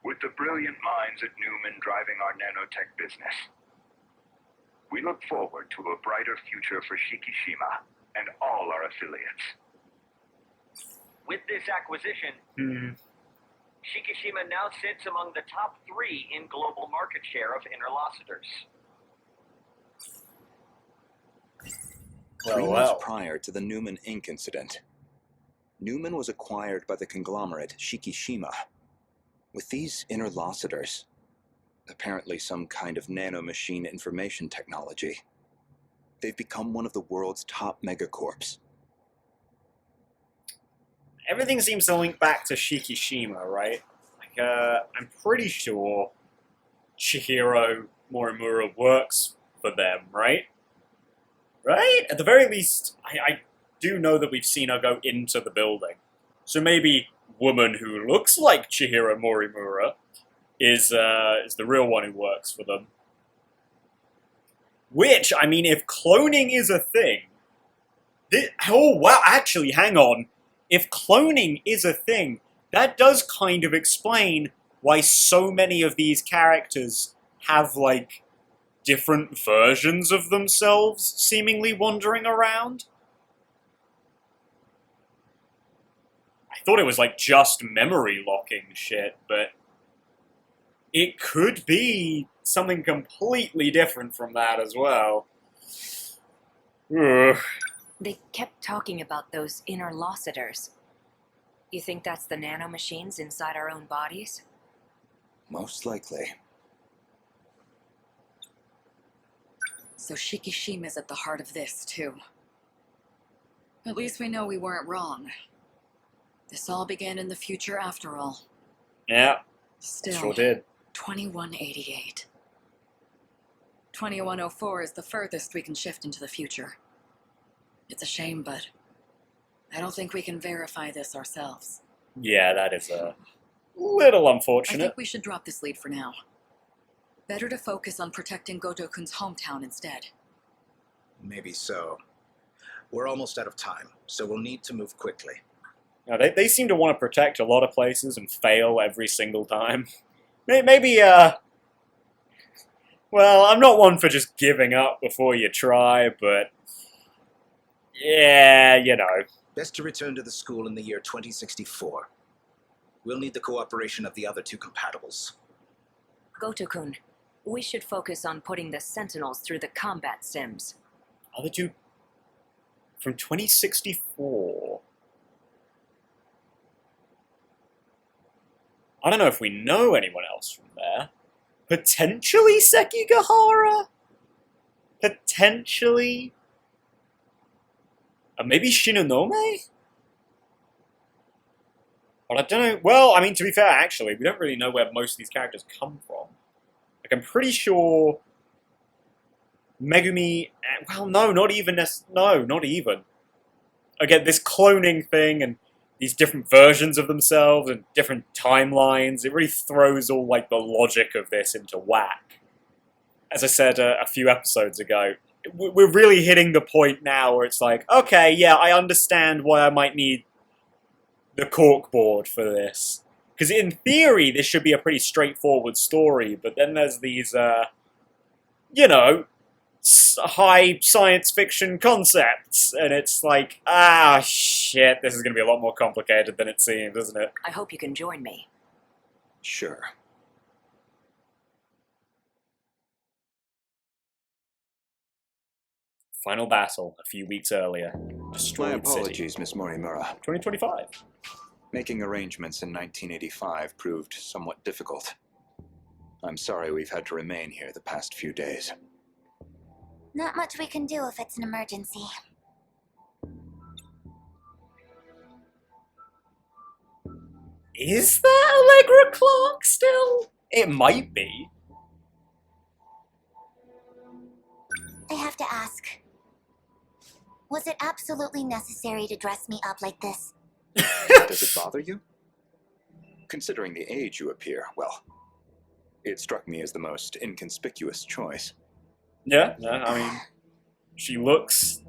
With the brilliant minds at Newman driving our nanotech business, we look forward to a brighter future for Shikishima and all our affiliates. With this acquisition, Shikishima now sits among the top 3 in global market share of interlocutors. 3 months prior to the Newman Inc. incident, Newman was acquired by the conglomerate Shikishima. With these interlocutors, apparently some kind of nanomachine information technology, they've become one of the world's top megacorps. Everything seems to link back to Shikishima, right? Like, I'm pretty sure Chihiro Morimura works for them, right? Right? At the very least, I do know that we've seen her go into the building. So maybe woman who looks like Chihiro Morimura is the real one who works for them. Which, I mean, if cloning is a thing... oh, wow, actually, hang on. If cloning is a thing, that does kind of explain why so many of these characters have, like, different versions of themselves seemingly wandering around. I thought it was, like, just memory locking shit, but it could be something completely different from that as well. Ugh. They kept talking about those interlocutors. You think that's the nanomachines inside our own bodies? Most likely. So Shikishima's at the heart of this, too. At least we know we weren't wrong. This all began in the future after all. Yeah, Still, sure did. 2188. 2104 is the furthest we can shift into the future. It's a shame, but I don't think we can verify this ourselves. Yeah, that is a little I unfortunate. think we should drop this lead for now. Better to focus on protecting Goto-kun's hometown instead. Maybe so. We're almost out of time, so we'll need to move quickly. No, they seem to want to protect a lot of places and fail every single time. Maybe, well, I'm not one for just giving up before you try, but yeah, you know. Best to return to the school in the year 2064. We'll need the cooperation of the other 2 compatibles. Goto-kun, we should focus on putting the Sentinels through the combat sims. Other 2 from 2064. I don't know if we know anyone else from there. Potentially Sekigahara? Potentially? Maybe Shinonome? Well, I don't know. Well, I mean, to be fair, actually, we don't really know where most of these characters come from. Like, I'm pretty sure Megumi... Well, no, not even... No, not even. Again, this cloning thing and these different versions of themselves and different timelines, it really throws all, like, the logic of this into whack. As I said a few episodes ago, we're really hitting the point now where it's like, okay, yeah, I understand why I might need the corkboard for this. Because in theory, this should be a pretty straightforward story, but then there's these, you know, high science fiction concepts, and it's like, shit, this is going to be a lot more complicated than it seems, isn't it? I hope you can join me. Sure. Final battle, a few weeks earlier. My Destroyed apologies, city. Miss Morimura. 2025. Making arrangements in 1985 proved somewhat difficult. I'm sorry we've had to remain here the past few days. Not much we can do if it's an emergency. Is that Allegra Clark still? It might be. I have to ask. Was it absolutely necessary to dress me up like this? Does it bother you? Considering the age you appear, well, it struck me as the most inconspicuous choice. Yeah, I mean, she looks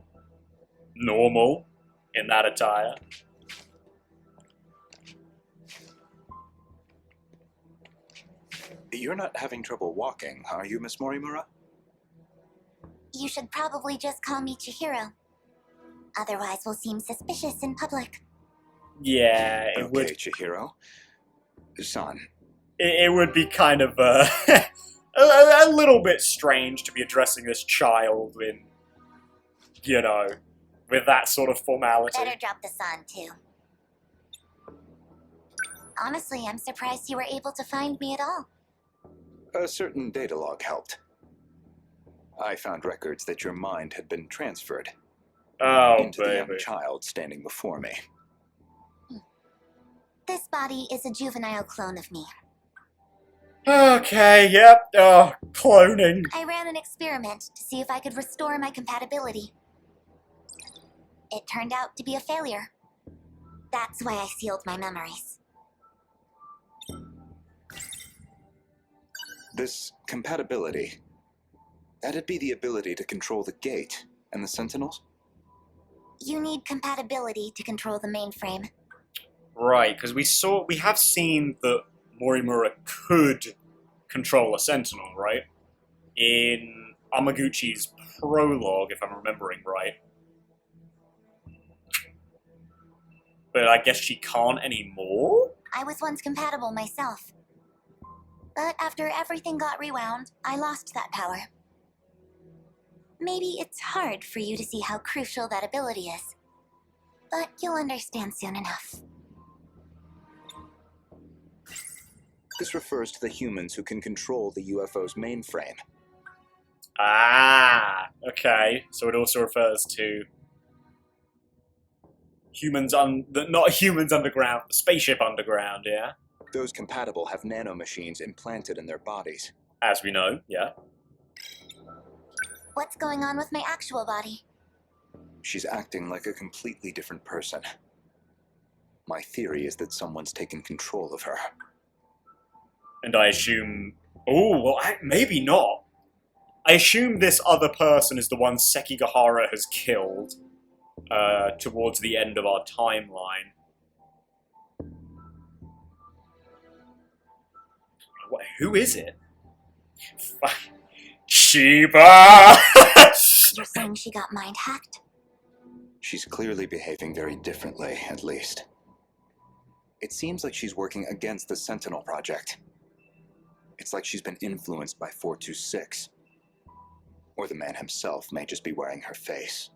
normal in that attire. You're not having trouble walking, are you, Miss Morimura? You should probably just call me Chihiro. Otherwise, we'll seem suspicious in public. Yeah, it Okay, would. Chihiro. Son. It would be kind of a little bit strange to be addressing this child in, you know, with that sort of formality. Better drop the son, too. Honestly, I'm surprised you were able to find me at all. A certain data log helped. I found records that your mind had been transferred into the young baby. child standing before me. This body is a juvenile clone of me. Okay, yep. Oh, cloning. I ran an experiment to see if I could restore my compatibility. It turned out to be a failure. That's why I sealed my memories. This compatibility, that'd be the ability to control the gate and the Sentinels? You need compatibility to control the mainframe. Right, because we have seen that Morimura could control a Sentinel, right? In Amaguchi's prologue, if I'm remembering right. But I guess she can't anymore? I was once compatible myself. But after everything got rewound, I lost that power. Maybe it's hard for you to see how crucial that ability is. But you'll understand soon enough. This refers to the humans who can control the UFO's mainframe. Ah, okay. So it also refers to humans not humans underground, spaceship underground, yeah? Those compatible have nanomachines implanted in their bodies. As we know, yeah. What's going on with my actual body? She's acting like a completely different person. My theory is that someone's taken control of her. And I assume... Oh, well, maybe not. I assume this other person is the one Sekigahara has killed towards the end of our timeline. Who is it? Shiba! You're saying she got mind hacked? She's clearly behaving very differently, at least. It seems like she's working against the Sentinel Project. It's like she's been influenced by 426. Or the man himself may just be wearing her face.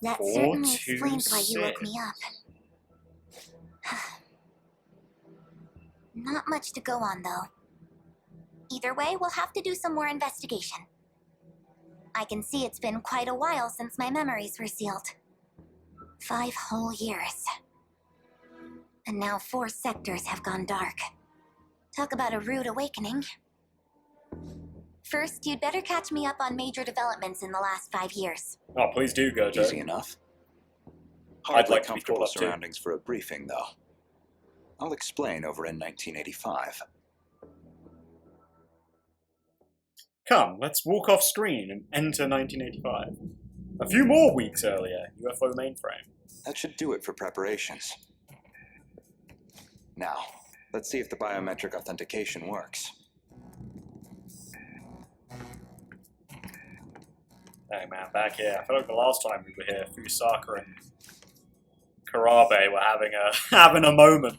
That certainly explains why you woke me up. Not much to go on, though. Either way, we'll have to do some more investigation. I can see it's been quite a while since my memories were sealed. 5 whole years. And now 4 sectors have gone dark. Talk about a rude awakening. First, you'd better catch me up on major developments in the last 5 years. Oh, please do, Gojo. Easy enough. I'd like to be comfortable caught up too. surroundings for a briefing, though. I'll explain over in 1985. Come, let's walk off screen and enter 1985. A few more weeks earlier, UFO mainframe. That should do it for preparations. Now, let's see if the biometric authentication works. Hey man, back here. I feel like the last time we were here, Fusaka and Karabe were having a having a moment.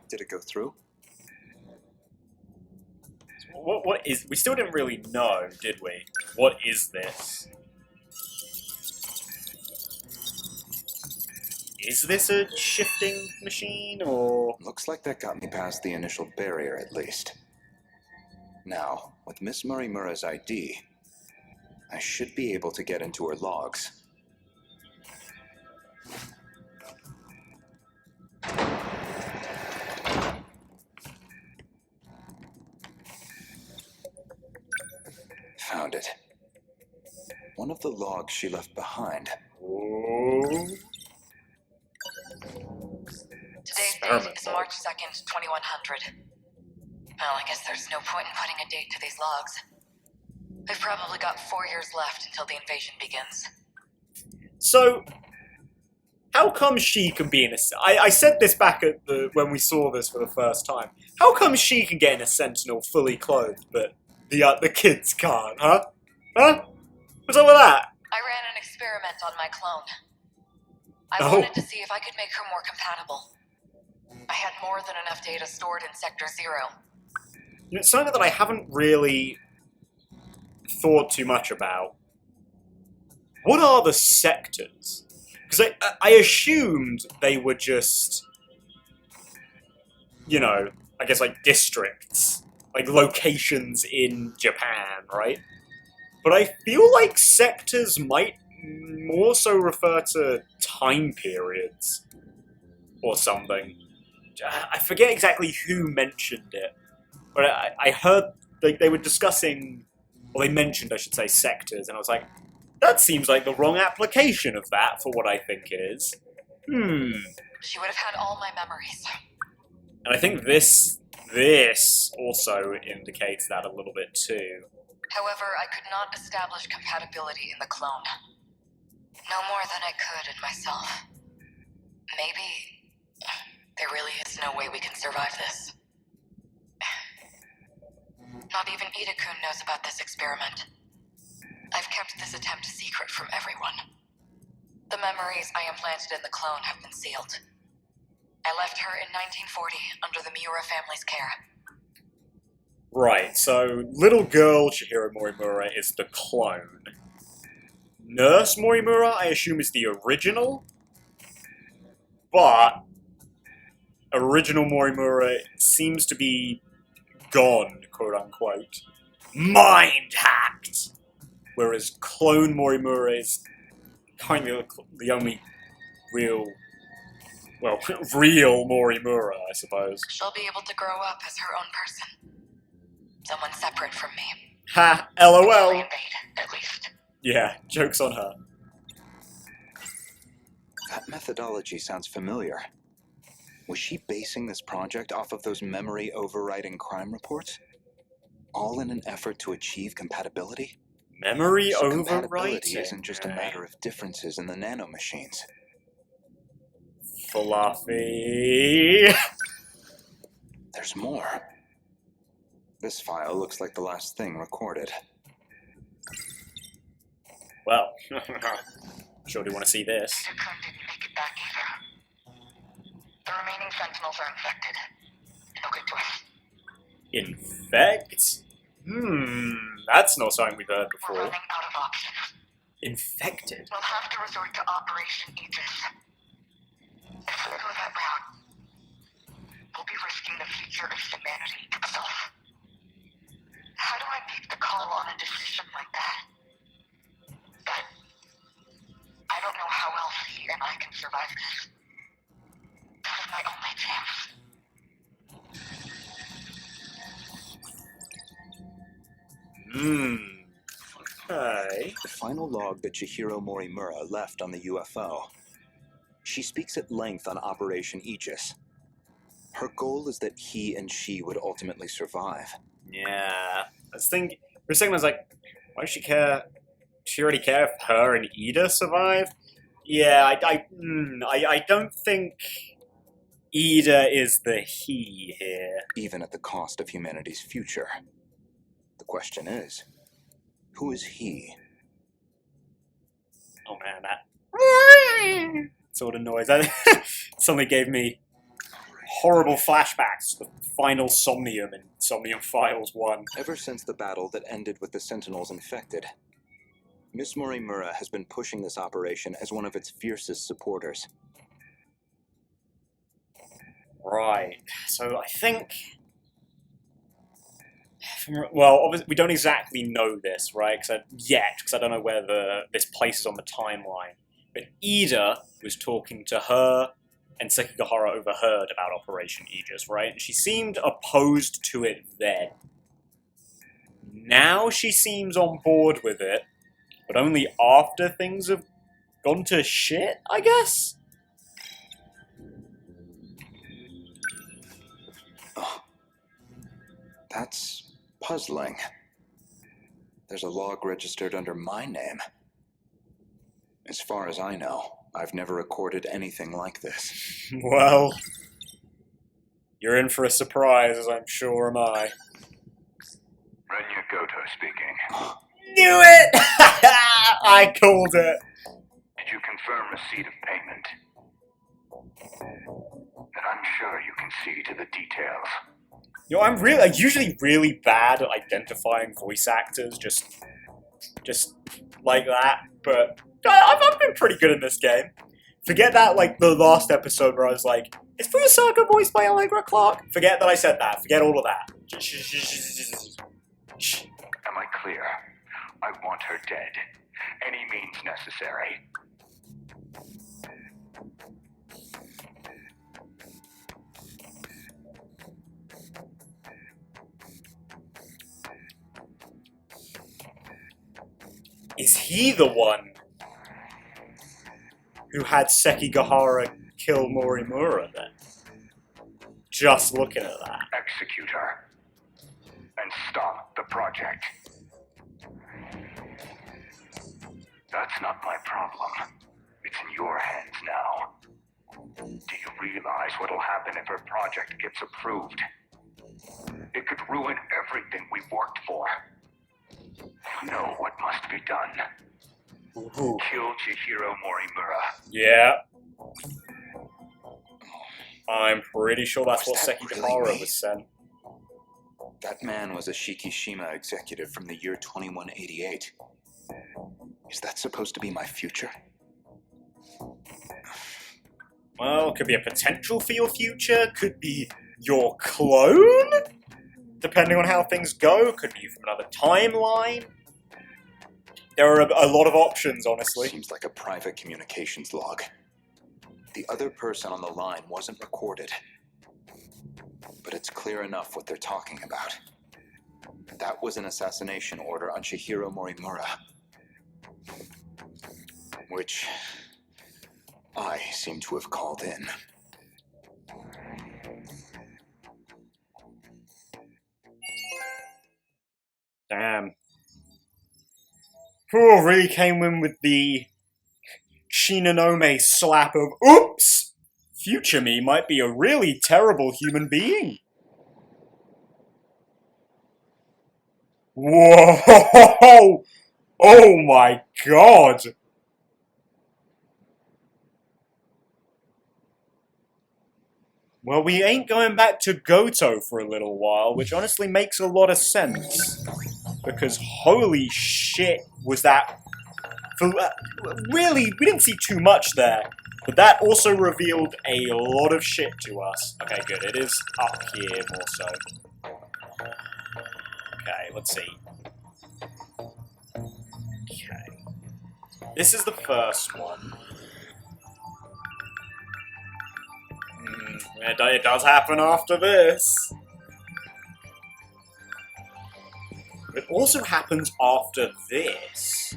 Did it go through? What is... We still didn't really know, did we? What is this? Is this a shifting machine, or... Looks like that got me past the initial barrier, at least. Now, with Miss Morimura's ID, I should be able to get into her logs. Found it. One of the logs she left behind. Oh. Today's date is March 2nd, 2100. Well, I guess there's no point in putting a date to these logs. They've probably got 4 years left until the invasion begins. So, how come she can be in a... I said this back at when we saw this for the first time. How come she can get in a Sentinel fully clothed, but the kids can't, huh? Huh? What's up with that? I ran an experiment on my clone. I Oh. wanted to see if I could make her more compatible. I had more than enough data stored in Sector 0. You know, it's something that I haven't really thought too much about. What are the sectors? Because I assumed they were just, you know, I guess like districts, like locations in Japan, right? But I feel like sectors might more so refer to time periods or something. I forget exactly who mentioned it, but I heard they were discussing, or they mentioned, I should say, sectors, and I was like, that seems like the wrong application of that for what I think it is. She would have had all my memories. And I think this also indicates that a little bit too. However, I could not establish compatibility in the clone. No more than I could in myself. Maybe there really is no way we can survive this. Not even Ida-kun knows about this experiment. I've kept this attempt secret from everyone. The memories I implanted in the clone have been sealed. I left her in 1940 under the Miura family's care. Right, so little girl Chihiro Morimura is the clone. Nurse Morimura, I assume, is the original? But original Morimura seems to be gone, quote-unquote. Mind-hacked! Whereas clone Morimura is kind of the only real... well, real Morimura, I suppose. She'll be able to grow up as her own person. Someone separate from me. Ha! Until LOL! they invade, at least. Yeah, joke's on her. That methodology sounds familiar. Was she basing this project off of those memory overriding crime reports? All in an effort to achieve compatibility? Memory So overwriting? compatibility isn't just a matter of differences in the nanomachines. Fluffy. There's more. This file looks like the last thing recorded. Well, sure do want to see this. Ida-kun didn't make it back either. The remaining Sentinels are infected. No good to us. Infect? That's not something we've heard We're before. running out of options. Infected? We'll have to resort to Operation Aegis. If we go that route, we'll be risking the future of humanity itself. How do I make the call on a decision like that? But I don't know how else he and I can survive this. This is my only chance. Okay. The final log that Chihiro Morimura left on the UFO. She speaks at length on Operation Aegis. Her goal is that he and she would ultimately survive. Yeah. I was thinking, for a second I was like, why does she care? Does she already care if her and Ida survive? Yeah, I don't think Ida is the he here. even at the cost of humanity's future. The question is, who is he? Oh man, that sort of noise. That suddenly gave me horrible flashbacks to the final Somnium in Somnium Files 1. Ever since the battle that ended with the Sentinels infected, Miss Morimura has been pushing this operation as one of its fiercest supporters. Right. So I think... Well, obviously, we don't exactly know this, right? Because I don't know where this places on the timeline. But Ida was talking to her, and Sekigahara overheard about Operation Aegis, right? And she seemed opposed to it then. Now she seems on board with it, but only after things have gone to shit, I guess? Oh, that's puzzling. There's a log registered under my name. As far as I know, I've never recorded anything like this. Well, you're in for a surprise, as I'm sure am I. Renya Goto speaking. Knew it! I called it. Did you confirm receipt of payment? Then I'm sure you can see to the details. You know, I'm usually really bad at identifying voice actors, just like that, but I've been pretty good in this game. Forget that, like, the last episode where I was like, is Fusaka voiced by Allegra Clark? Forget that I said that. Forget all of that. Am I clear? I want her dead. Any means necessary. Is he the one who had Sekigahara kill Morimura, then? Just looking at that. Execute her. And stop the project. That's not my problem. It's in your hands now. Do you realize what'll happen if her project gets approved? It could ruin everything we've worked for. You know what must be done. Ooh. Kill Chihiro Morimura. Yeah. I'm pretty sure that's what Was that Sekigahara really me? was sent. That man was a Shikishima executive from the year 2188. Is that supposed to be my future? Well, could be a potential for your future, could be your clone? Depending on how things go, could be from another timeline. There are a lot of options, honestly. Seems like a private communications log. The other person on the line wasn't recorded. But it's clear enough what they're talking about. That was an assassination order on Chihiro Morimura. Which I seem to have called in. Damn. Who really came in with the Shinonome slap of, oops! Future me might be a really terrible human being. Whoa! Oh my god! Well, we ain't going back to Goto for a little while, which honestly makes a lot of sense. Because holy shit, was that... really, we didn't see too much there. But that also revealed a lot of shit to us. Okay, good. It is up here more so. Okay, let's see. Okay. This is the first one. It does happen after this. It also happens after this.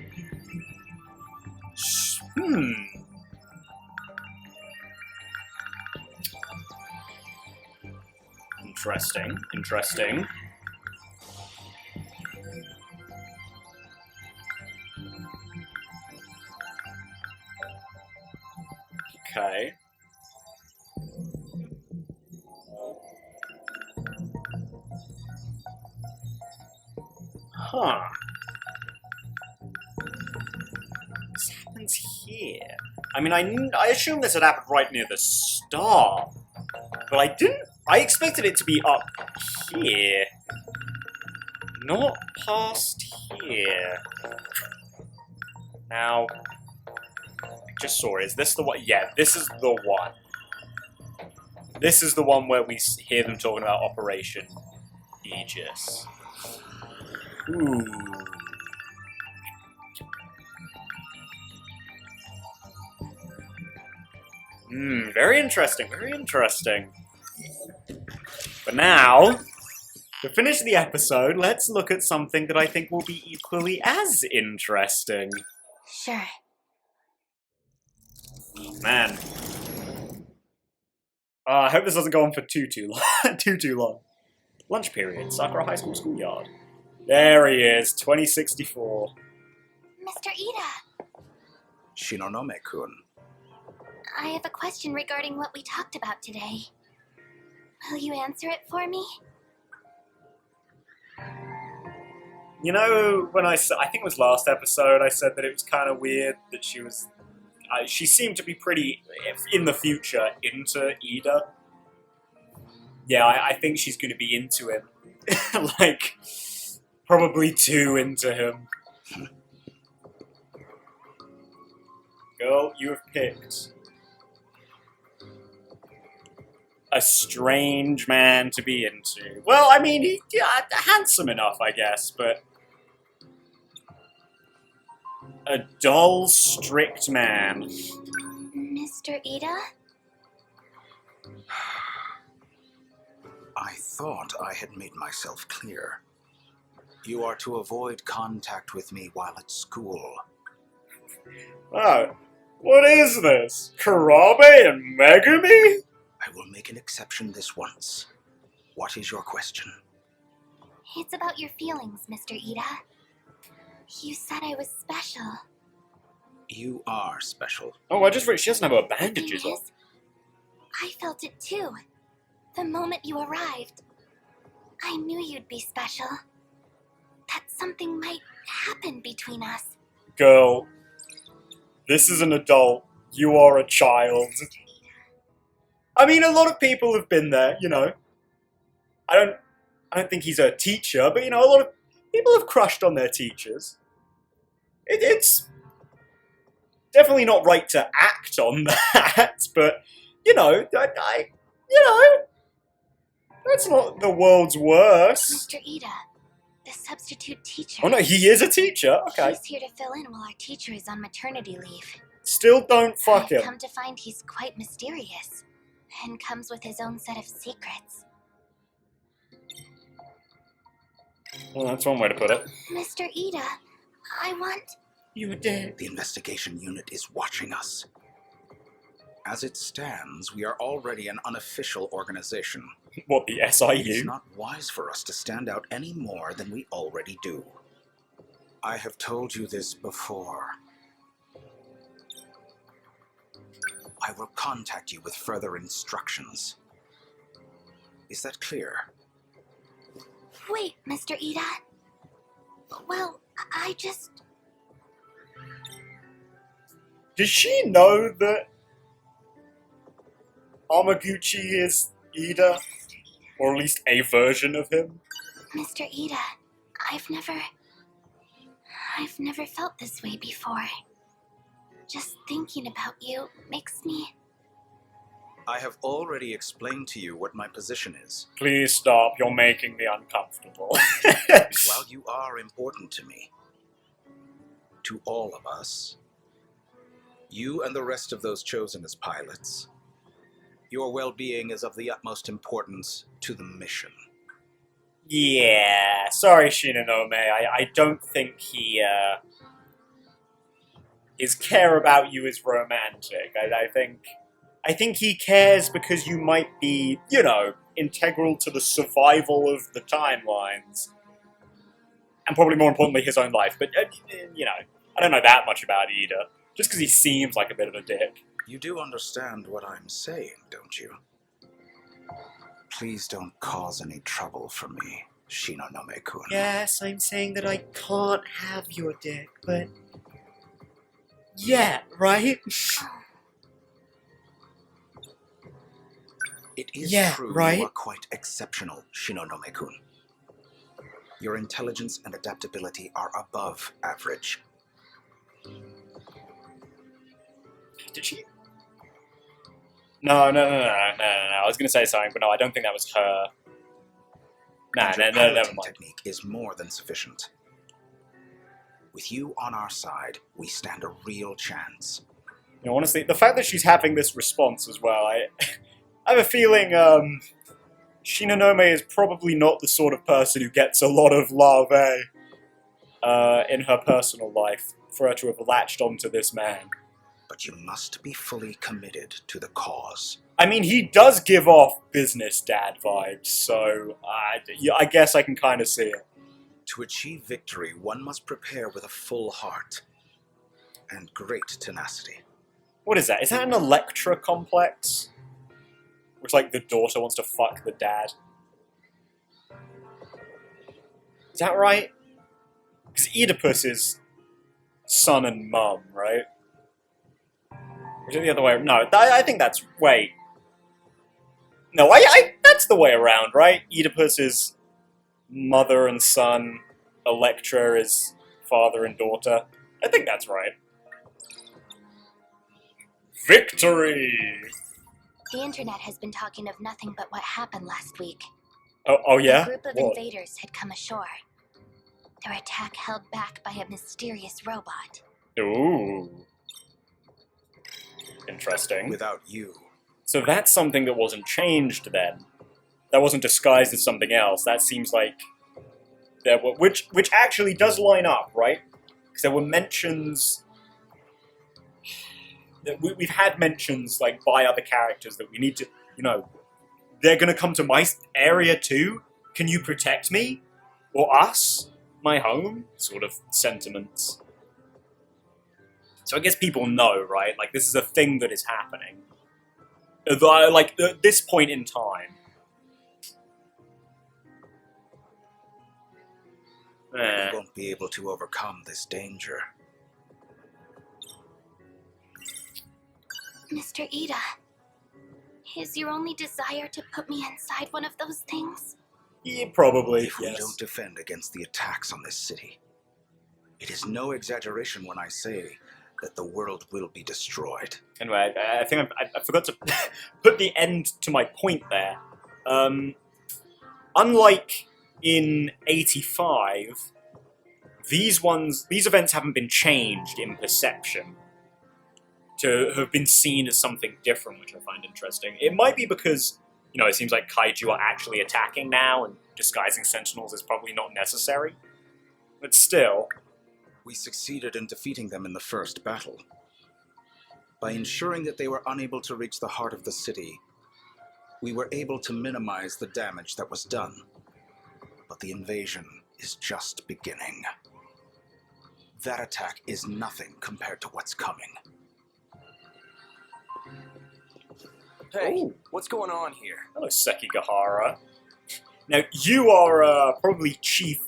Interesting, interesting. Okay. Huh. This happens here. I mean, I assume this had happened right near the start. But I didn't... I expected it to be up here. Not past here. Now... I just saw it. Is this the one? Yeah, this is the one. This is the one where we hear them talking about Operation Aegis. Ooh. Very interesting, very interesting. But now, to finish the episode, let's look at something that I think will be equally as interesting. Sure. Man. I hope this doesn't go on for too long. too long. Lunch period, Sakura High School schoolyard. There he is, 2064. Mr. Ida, Shinonome-kun. I have a question regarding what we talked about today. Will you answer it for me? You know, when I think it was last episode, I said that it was kind of weird that she was... she seemed to be pretty, in the future, into Ida. Yeah, I think she's going to be into him. Like, probably too into him. Girl, you have picked a strange man to be into. Well, I mean, he's handsome enough, I guess, but... a dull, strict man. Mr. Ida? I thought I had made myself clear. You are to avoid contact with me while at school. Oh, what is this? Karabe and Megumi? I will make an exception this once. What is your question? It's about your feelings, Mr. Ida. You said I was special. You are special. Oh, I just read she doesn't have her The thing bandages on. is, I felt it too. The moment you arrived, I knew you'd be special. That something might happen between us. Girl, this is an adult. You are a child. I mean, a lot of people have been there, you know. I don't think he's a teacher, but, you know, a lot of people have crushed on their teachers. It's definitely not right to act on that, but, you know, that's not the world's worst. Mr. Ida, the substitute teacher. Oh no, he is a teacher? Okay. He's here to fill in while our teacher is on maternity leave. Still don't fuck I've him. come to find he's quite mysterious, and comes with his own set of secrets. Well, that's one way to put it. Mr. Ida, I want... You were dead. The investigation unit is watching us. As it stands, we are already an unofficial organization. What, the It's SIU? not wise for us to stand out any more than we already do. I have told you this before. I will contact you with further instructions. Is that clear? Wait, Mr. Ida. Well, I just... Does she know that Amaguchi is Ida? Or at least a version of him? Mr. Ida, I've never felt this way before. Just thinking about you makes me... I have already explained to you what my position is. Please stop, you're making me uncomfortable. While you are important to me, to all of us, you and the rest of those chosen as pilots, your well-being is of the utmost importance to the mission. Yeah, sorry Shinonome, I don't think his care about you is romantic. I think he cares because you might be, you know, integral to the survival of the timelines. And probably more importantly, his own life. But, you know, I don't know that much about Ida. Just because he seems like a bit of a dick. You do understand what I'm saying, don't you? Please don't cause any trouble for me, Shinonome-kun. Yes, I'm saying that I can't have your dick, but... Yeah, right? It is Yeah, true right? you are quite exceptional, Shinonome-kun. Your intelligence and adaptability are above average. Did she? No. I was gonna say something, but no, I don't think that was her. And your Never piloting mind. technique is more than sufficient. With you on our side, we stand a real chance. You know, honestly, the fact that she's having this response as well, I have a feeling Shinonome is probably not the sort of person who gets a lot of love, in her personal life, for her to have latched onto this man. But you must be fully committed to the cause. I mean, he does give off business dad vibes, so I guess I can kind of see it. To achieve victory, one must prepare with a full heart and great tenacity. What is that? Is that an Electra complex? Where it's like the daughter wants to fuck the dad? Is that right? Because Oedipus is son and mum, right? Or is it the other way? No, I think that's... Wait. No, that's the way around, right? Oedipus is mother and son. Electra is father and daughter. I think that's right. Victory! The internet has been talking of nothing but what happened last week. Oh yeah? A group of What? invaders had come ashore. Their attack held back by a mysterious robot. Ooh. Interesting. Without you, So that's something that wasn't changed then. That wasn't disguised as something else. That seems like there were, which actually does line up, right? Because there were mentions. We've had mentions like by other characters that we need to, they're gonna come to my area too. Can you protect me or us, my home? Sort of sentiments. So I guess people know, right? Like this is a thing that is happening. Like at this point in time. we won't be able to overcome this danger. Mr. Ida, is your only desire to put me inside one of those things? Yeah, probably, If we yes. don't defend against the attacks on this city, it is no exaggeration when I say that the world will be destroyed. Anyway, I think I forgot to put the end to my point there. Unlike in 85, these events haven't been changed in perception to have been seen as something different, which I find interesting. It might be because, it seems like kaiju are actually attacking now, and disguising Sentinels is probably not necessary. But still... We succeeded in defeating them in the first battle. By ensuring that they were unable to reach the heart of the city, we were able to minimize the damage that was done. But the invasion is just beginning. That attack is nothing compared to what's coming. Hey, Ooh. what's going on here? Hello, Sekigahara. Now, you are probably Chief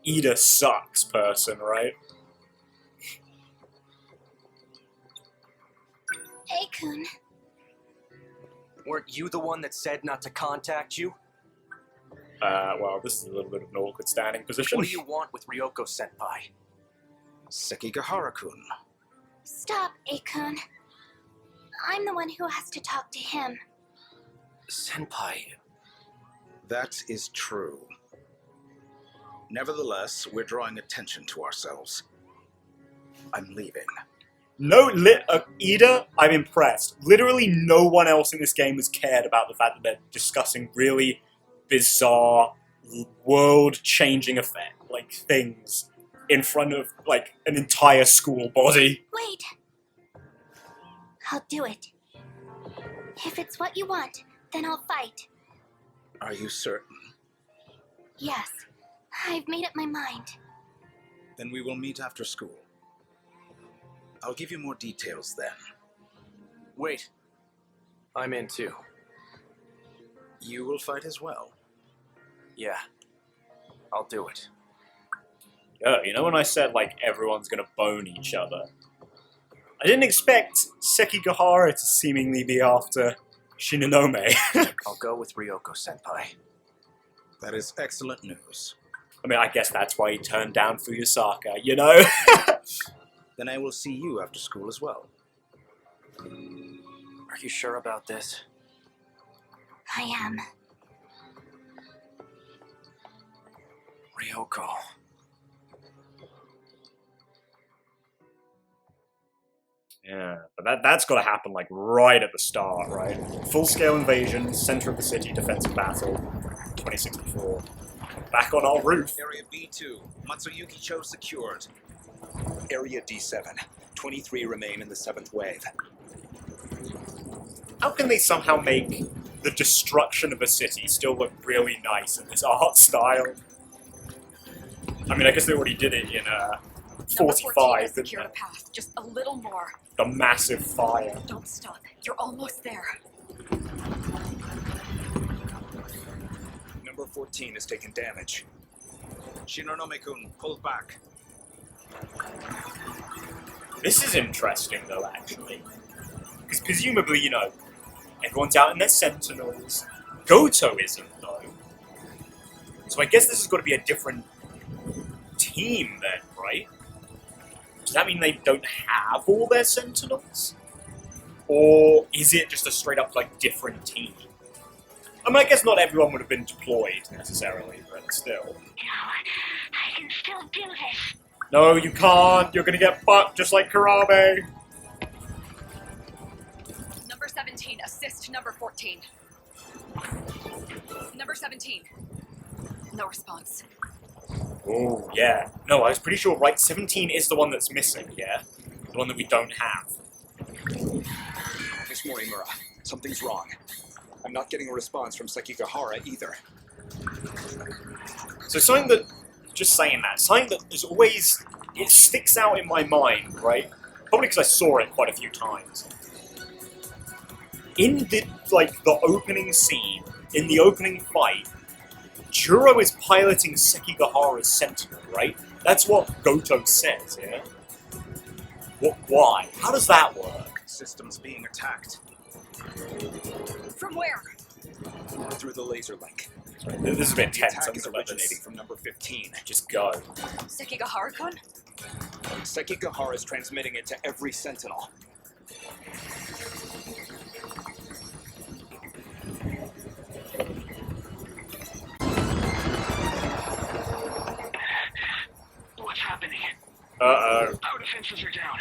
Ida Sucks person, right? Hey, Kun. Weren't you the one that said not to contact you? Well, this is a little bit of an awkward standing position. What do you want with Ryoko-senpai? Sekigahara-kun. Stop, Akun. I'm the one who has to talk to him. Senpai... That is true. Nevertheless, we're drawing attention to ourselves. I'm leaving. No, Ida, I'm impressed. Literally no one else in this game has cared about the fact that they're discussing really bizarre, world-changing things in front of, an entire school body. Wait. I'll do it. If it's what you want, then I'll fight. Are you certain? Yes. I've made up my mind. Then we will meet after school. I'll give you more details then. Wait. I'm in too. You will fight as well. Yeah. I'll do it. Yeah, you know when I said, like, everyone's gonna bone each other? I didn't expect Sekigahara to seemingly be after Shinonome. I'll go with Ryoko-senpai. That is excellent news. I mean, I guess that's why he turned down Fuyusaka, you know? Then I will see you after school as well. Are you sure about this? I am. Ryoko. Yeah, but that's got to happen, like, right at the start, right? Full-scale invasion, center of the city, defensive battle, 2064. Back on our roof. Area B2, Matsuyuki Cho secured. Area D7. 23 remain in the 7th wave. How can they somehow make the destruction of a city still look really nice in this art style? I mean, I guess they already did it in Number 14 45, has didn't secured a they? path. Just a little more. The massive fire. Don't stop. You're almost there. Number 14 has taken damage. Shinonome-kun, pull back. This is interesting, though, actually. Because presumably, you know, everyone's out in their Sentinels. Goto isn't, though. So I guess this has got to be a different team, then, right? Does that mean they don't have all their Sentinels? Or is it just a straight-up, like, different team? I mean, I guess not everyone would have been deployed, necessarily, but still. No, I can still do this. No, you can't! You're gonna get fucked just like Karame! Number 17, assist number 14. Number 17. No response. Oh, yeah. No, I was pretty sure right 17 is the one that's missing, yeah? The one that we don't have. Miss Morimura, something's wrong. I'm not getting a response from Sekigahara either. So something that, just saying that, something that is always, it sticks out in my mind, right? Probably because I saw it quite a few times. In the, like, the opening scene, in the opening fight, Juro is piloting Sekigahara's Sentinel, right? That's what Goto says, yeah? What, why? How does that work? Systems being attacked. From where? Through the laser link. This is a bit The tense, attack I'm is gonna let originating this from number 15. just go. Sekigahara-kun? Sekigahara is transmitting it to every Sentinel. What's happening? Uh-oh. Our defenses are down.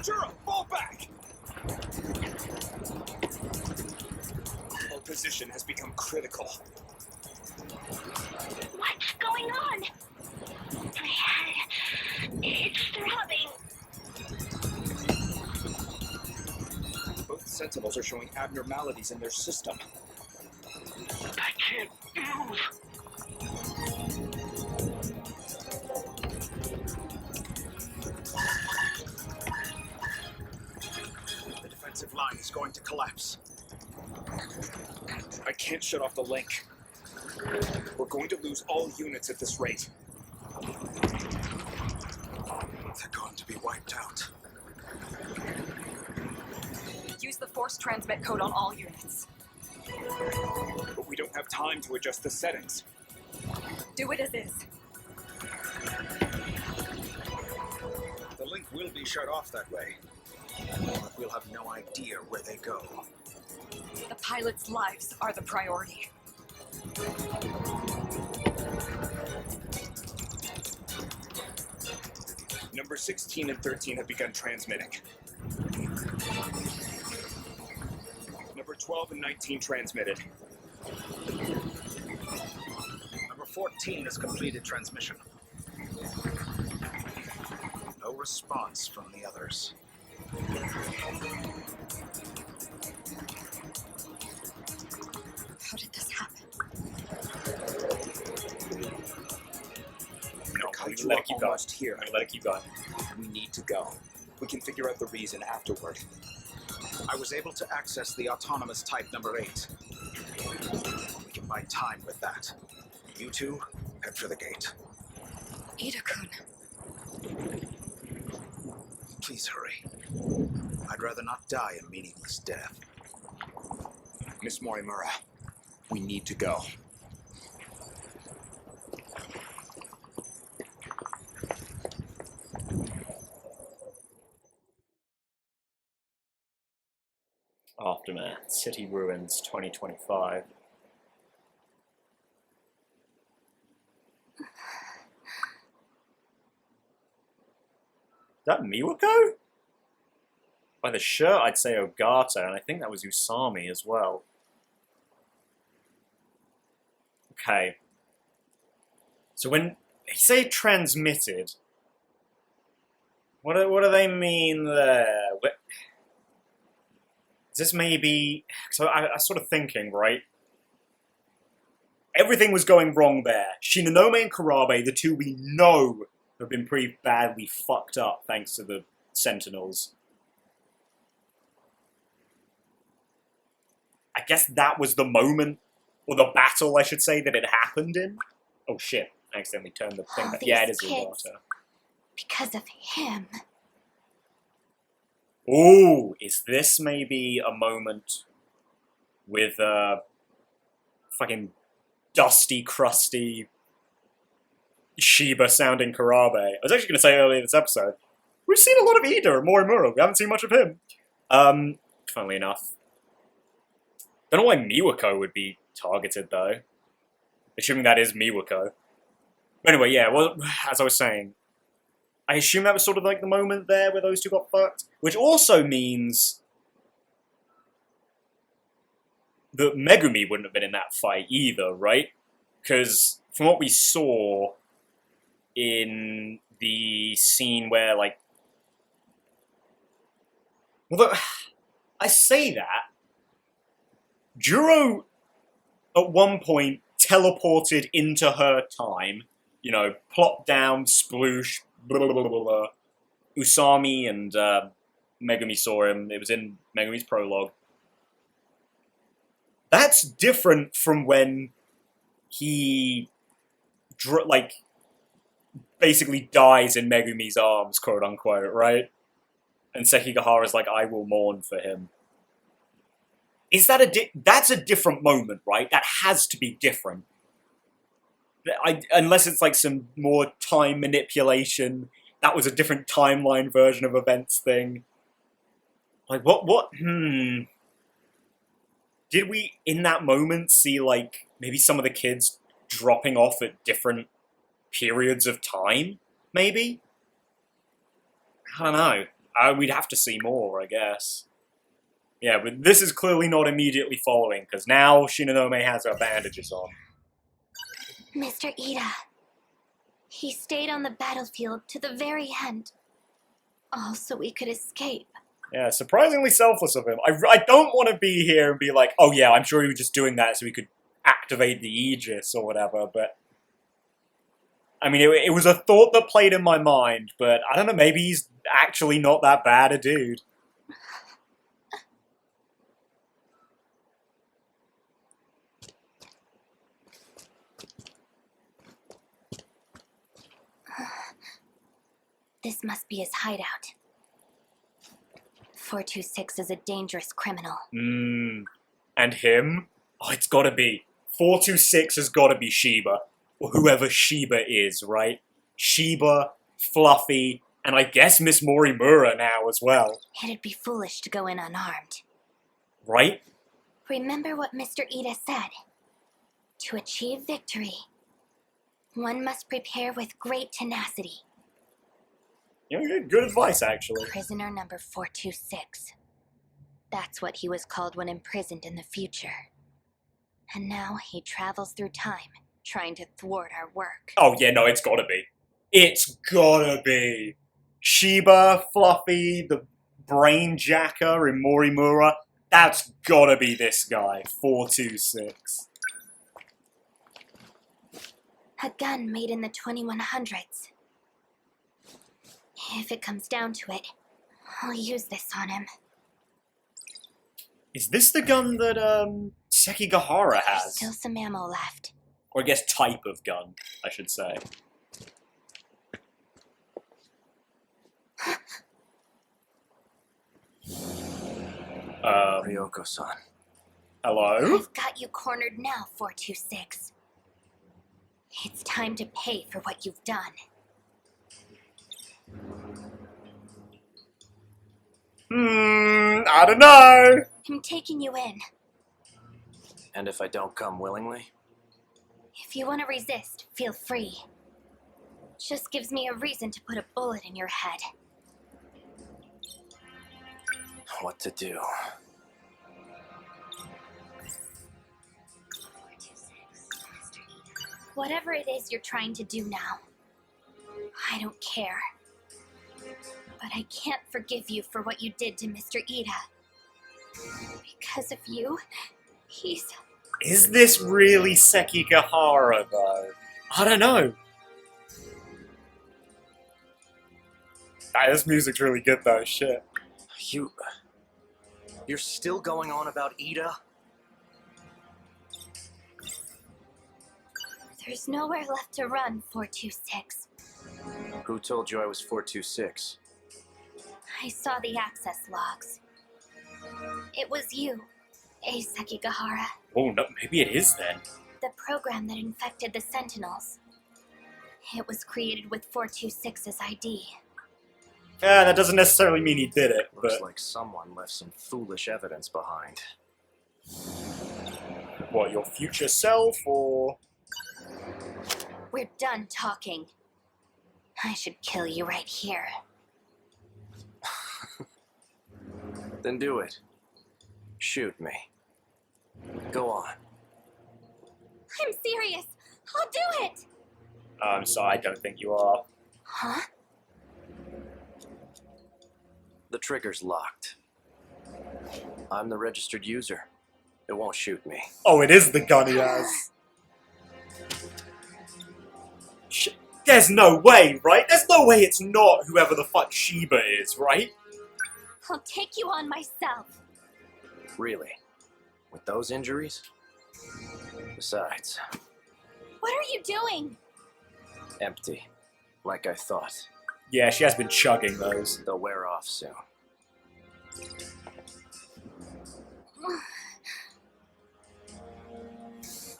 Juro, fall back! Our position has become critical. What's going on? My head. It's throbbing. Both Sentinels are showing abnormalities in their system. I can't move. The defensive line is going to collapse. I can't shut off the link. We're going to lose all units at this rate. They're going to be wiped out. Use the force transmit code on all units. But we don't have time to adjust the settings. Do it as is. The link will be shut off that way. But we'll have no idea where they go. The pilots' lives are the priority. Number 16 and 13 have begun transmitting. Number 12 and 19 transmitted. Number 14 has completed transmission. No response from the others. How did this happen? No, I'm Kaiju gonna let are it keep going. almost here. I'm gonna let it keep going. We need to go. We can figure out the reason afterward. I was able to access the autonomous type number 8. We can buy time with that. You two, head for the gate. Ida-kun. Please hurry. I'd rather not die a meaningless death. Miss Morimura, we need to go. Aftermath, City Ruins 2025. Is that Miwako? By the shirt, I'd say Ogata, and I think that was Usami as well. Okay. So when they say transmitted, what do they mean there? Is this maybe... So I was sort of thinking, right? Everything was going wrong there. Shinonome and Kurabe, the two we know have been pretty badly fucked up thanks to the Sentinels. I guess that was the moment, or the battle, I should say, that it happened in. Oh shit, I accidentally turned the thing back. Yeah, it is Ogata. Because of him. Ooh, is this maybe a moment with fucking dusty, crusty Shiba-sounding Kurabe? I was actually going to say earlier in this episode, we've seen a lot of Ida and Morimura. We haven't seen much of him. Funnily enough. Don't know why Miwako would be targeted, though. Assuming that is Miwako. But anyway, yeah, well, as I was saying, I assume that was sort of like the moment there where those two got fucked. Which also means that Megumi wouldn't have been in that fight either, right? Because from what we saw in the scene where, like... Although, I say that, Juro, at one point, teleported into her time, you know, plopped down, sploosh, blah, blah, blah, blah, blah. Usami and Megumi saw him. It was in Megumi's prologue. That's different from when he, basically dies in Megumi's arms, quote-unquote, right? And Sekigahara's like, I will mourn for him. Is that that's a different moment, right? That has to be different. Unless it's like some more time manipulation, that was a different timeline version of events thing. Like, Did we, in that moment, see, like, maybe some of the kids dropping off at different periods of time, maybe? I don't know. We'd have to see more, I guess. Yeah, but this is clearly not immediately following, because now Shinonome has her bandages on. Mr. Ida. He stayed on the battlefield to the very end. All so we could escape. Yeah, surprisingly selfless of him. I don't want to be here and be like, oh yeah, I'm sure he was just doing that so he could activate the Aegis or whatever, but... I mean, it was a thought that played in my mind, but I don't know, maybe he's actually not that bad a dude. This must be his hideout. 426 is a dangerous criminal. And him? Oh, it's gotta be. 426 has gotta be Shiba. Or whoever Shiba is, right? Shiba, Fluffy, and I guess Miss Morimura now as well. It'd be foolish to go in unarmed. Right? Remember what Mr. Ida said. To achieve victory, one must prepare with great tenacity. Yeah, good advice, actually. Prisoner number 426. That's what he was called when imprisoned in the future. And now he travels through time, trying to thwart our work. Oh yeah, no, it's gotta be. It's gotta be. Shiba, Fluffy, the brain jacker in Morimura. That's gotta be this guy, 426. A gun made in the 2100s. If it comes down to it, I'll use this on him. Is this the gun that, Sekigahara has? There's still some ammo left. Or I guess type of gun, I should say. Ryoko-san. Hello? I've got you cornered now, 426. It's time to pay for what you've done. I don't know. I'm taking you in. And if I don't come willingly? If you want to resist, feel free. Just gives me a reason to put a bullet in your head. What to do? Whatever it is you're trying to do now, I don't care. But I can't forgive you for what you did to Mr. Ida. Because of you, he's... Is this really Sekigahara, though? I don't know. Ah, this music's really good, though. Shit. You're still going on about Ida? There's nowhere left to run, 426. Who told you I was 426? I saw the access logs. It was you, Sekigahara. Oh, no, maybe it is then. The program that infected the Sentinels. It was created with 426's ID. Yeah, that doesn't necessarily mean he did it, Looks but... like someone left some foolish evidence behind. What, your future self, or...? We're done talking. I should kill you right here. Then do it. Shoot me. Go on. I'm serious. I'll do it. I'm sorry, I don't think you are. Huh? The trigger's locked. I'm the registered user. It won't shoot me. Oh, it is the gun he has. There's no way, right? There's no way it's not whoever the fuck Shiba is, right? I'll take you on myself. Really? With those injuries? Besides, What are you doing? empty. Like I thought. Yeah, she has been chugging those. They'll wear off soon.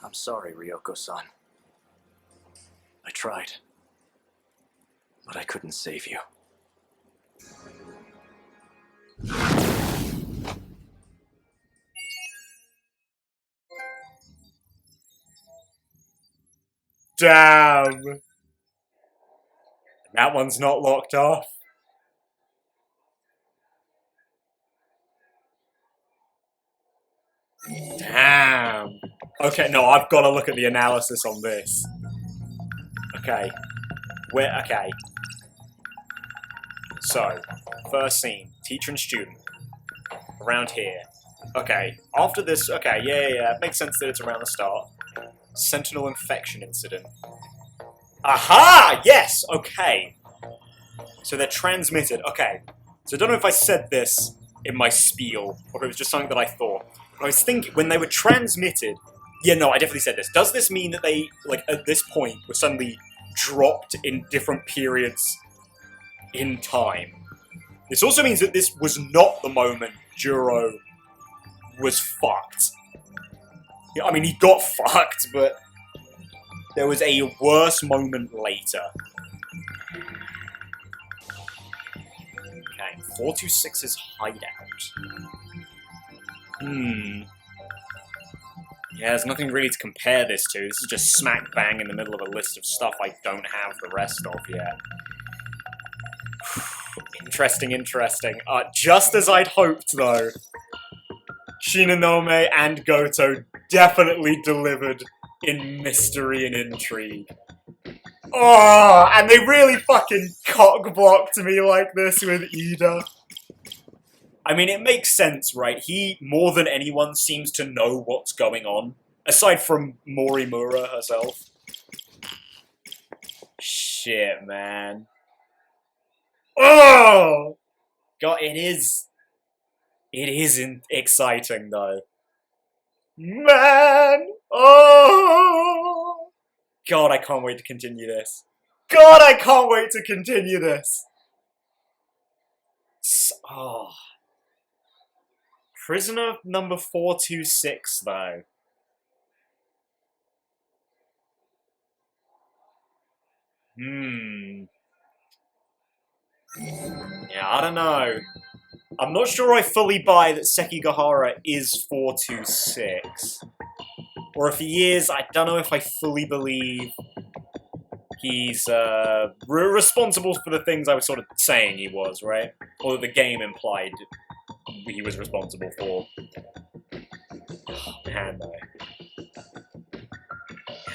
I'm sorry, Ryoko-san. I tried. But I couldn't save you. Damn! That one's not locked off. Damn. Okay, no, I've got to look at the analysis on this. Okay. Okay. So, first scene. Teacher and student. Around here. Okay. After this, okay, yeah. It makes sense that it's around the start. Sentinel infection incident. Aha! Yes! Okay. So they're transmitted. Okay. So I don't know if I said this in my spiel, or if it was just something that I thought. But I was thinking, when they were transmitted... Yeah, no, I definitely said this. Does this mean that they, like, at this point, were suddenly dropped in different periods in time? This also means that this was not the moment Juro was fucked. Yeah, I mean, he got fucked, but there was a worse moment later. Okay, 426's hideout. Yeah, there's nothing really to compare this to. This is just smack bang in the middle of a list of stuff I don't have the rest of yet. Interesting. Just as I'd hoped, though. Shinonome and Goto definitely delivered in mystery and intrigue. Oh, and they really fucking cock-blocked me like this with Ida. I mean, it makes sense, right? He, more than anyone, seems to know what's going on. Aside from Morimura herself. Shit, man. Oh! God, it is... It isn't exciting, though. Man! Oh! God, I can't wait to continue this. God, I can't wait to continue this. Oh. Prisoner number 426, though. Yeah, I don't know. I'm not sure I fully buy that Sekigahara is 426. Or if he is, I don't know if I fully believe he's responsible for the things I was sort of saying he was, right? Or that the game implied he was responsible for. Oh, man, though.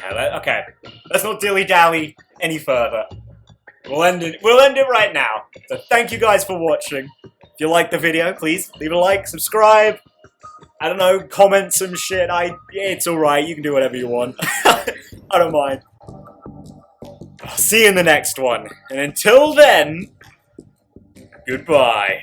Yeah, okay, let's not dilly-dally any further. We'll end it right now. So thank you guys for watching. If you liked the video, please leave a like, subscribe. I don't know, comment some shit. It's alright, you can do whatever you want. I don't mind. I'll see you in the next one. And until then, goodbye.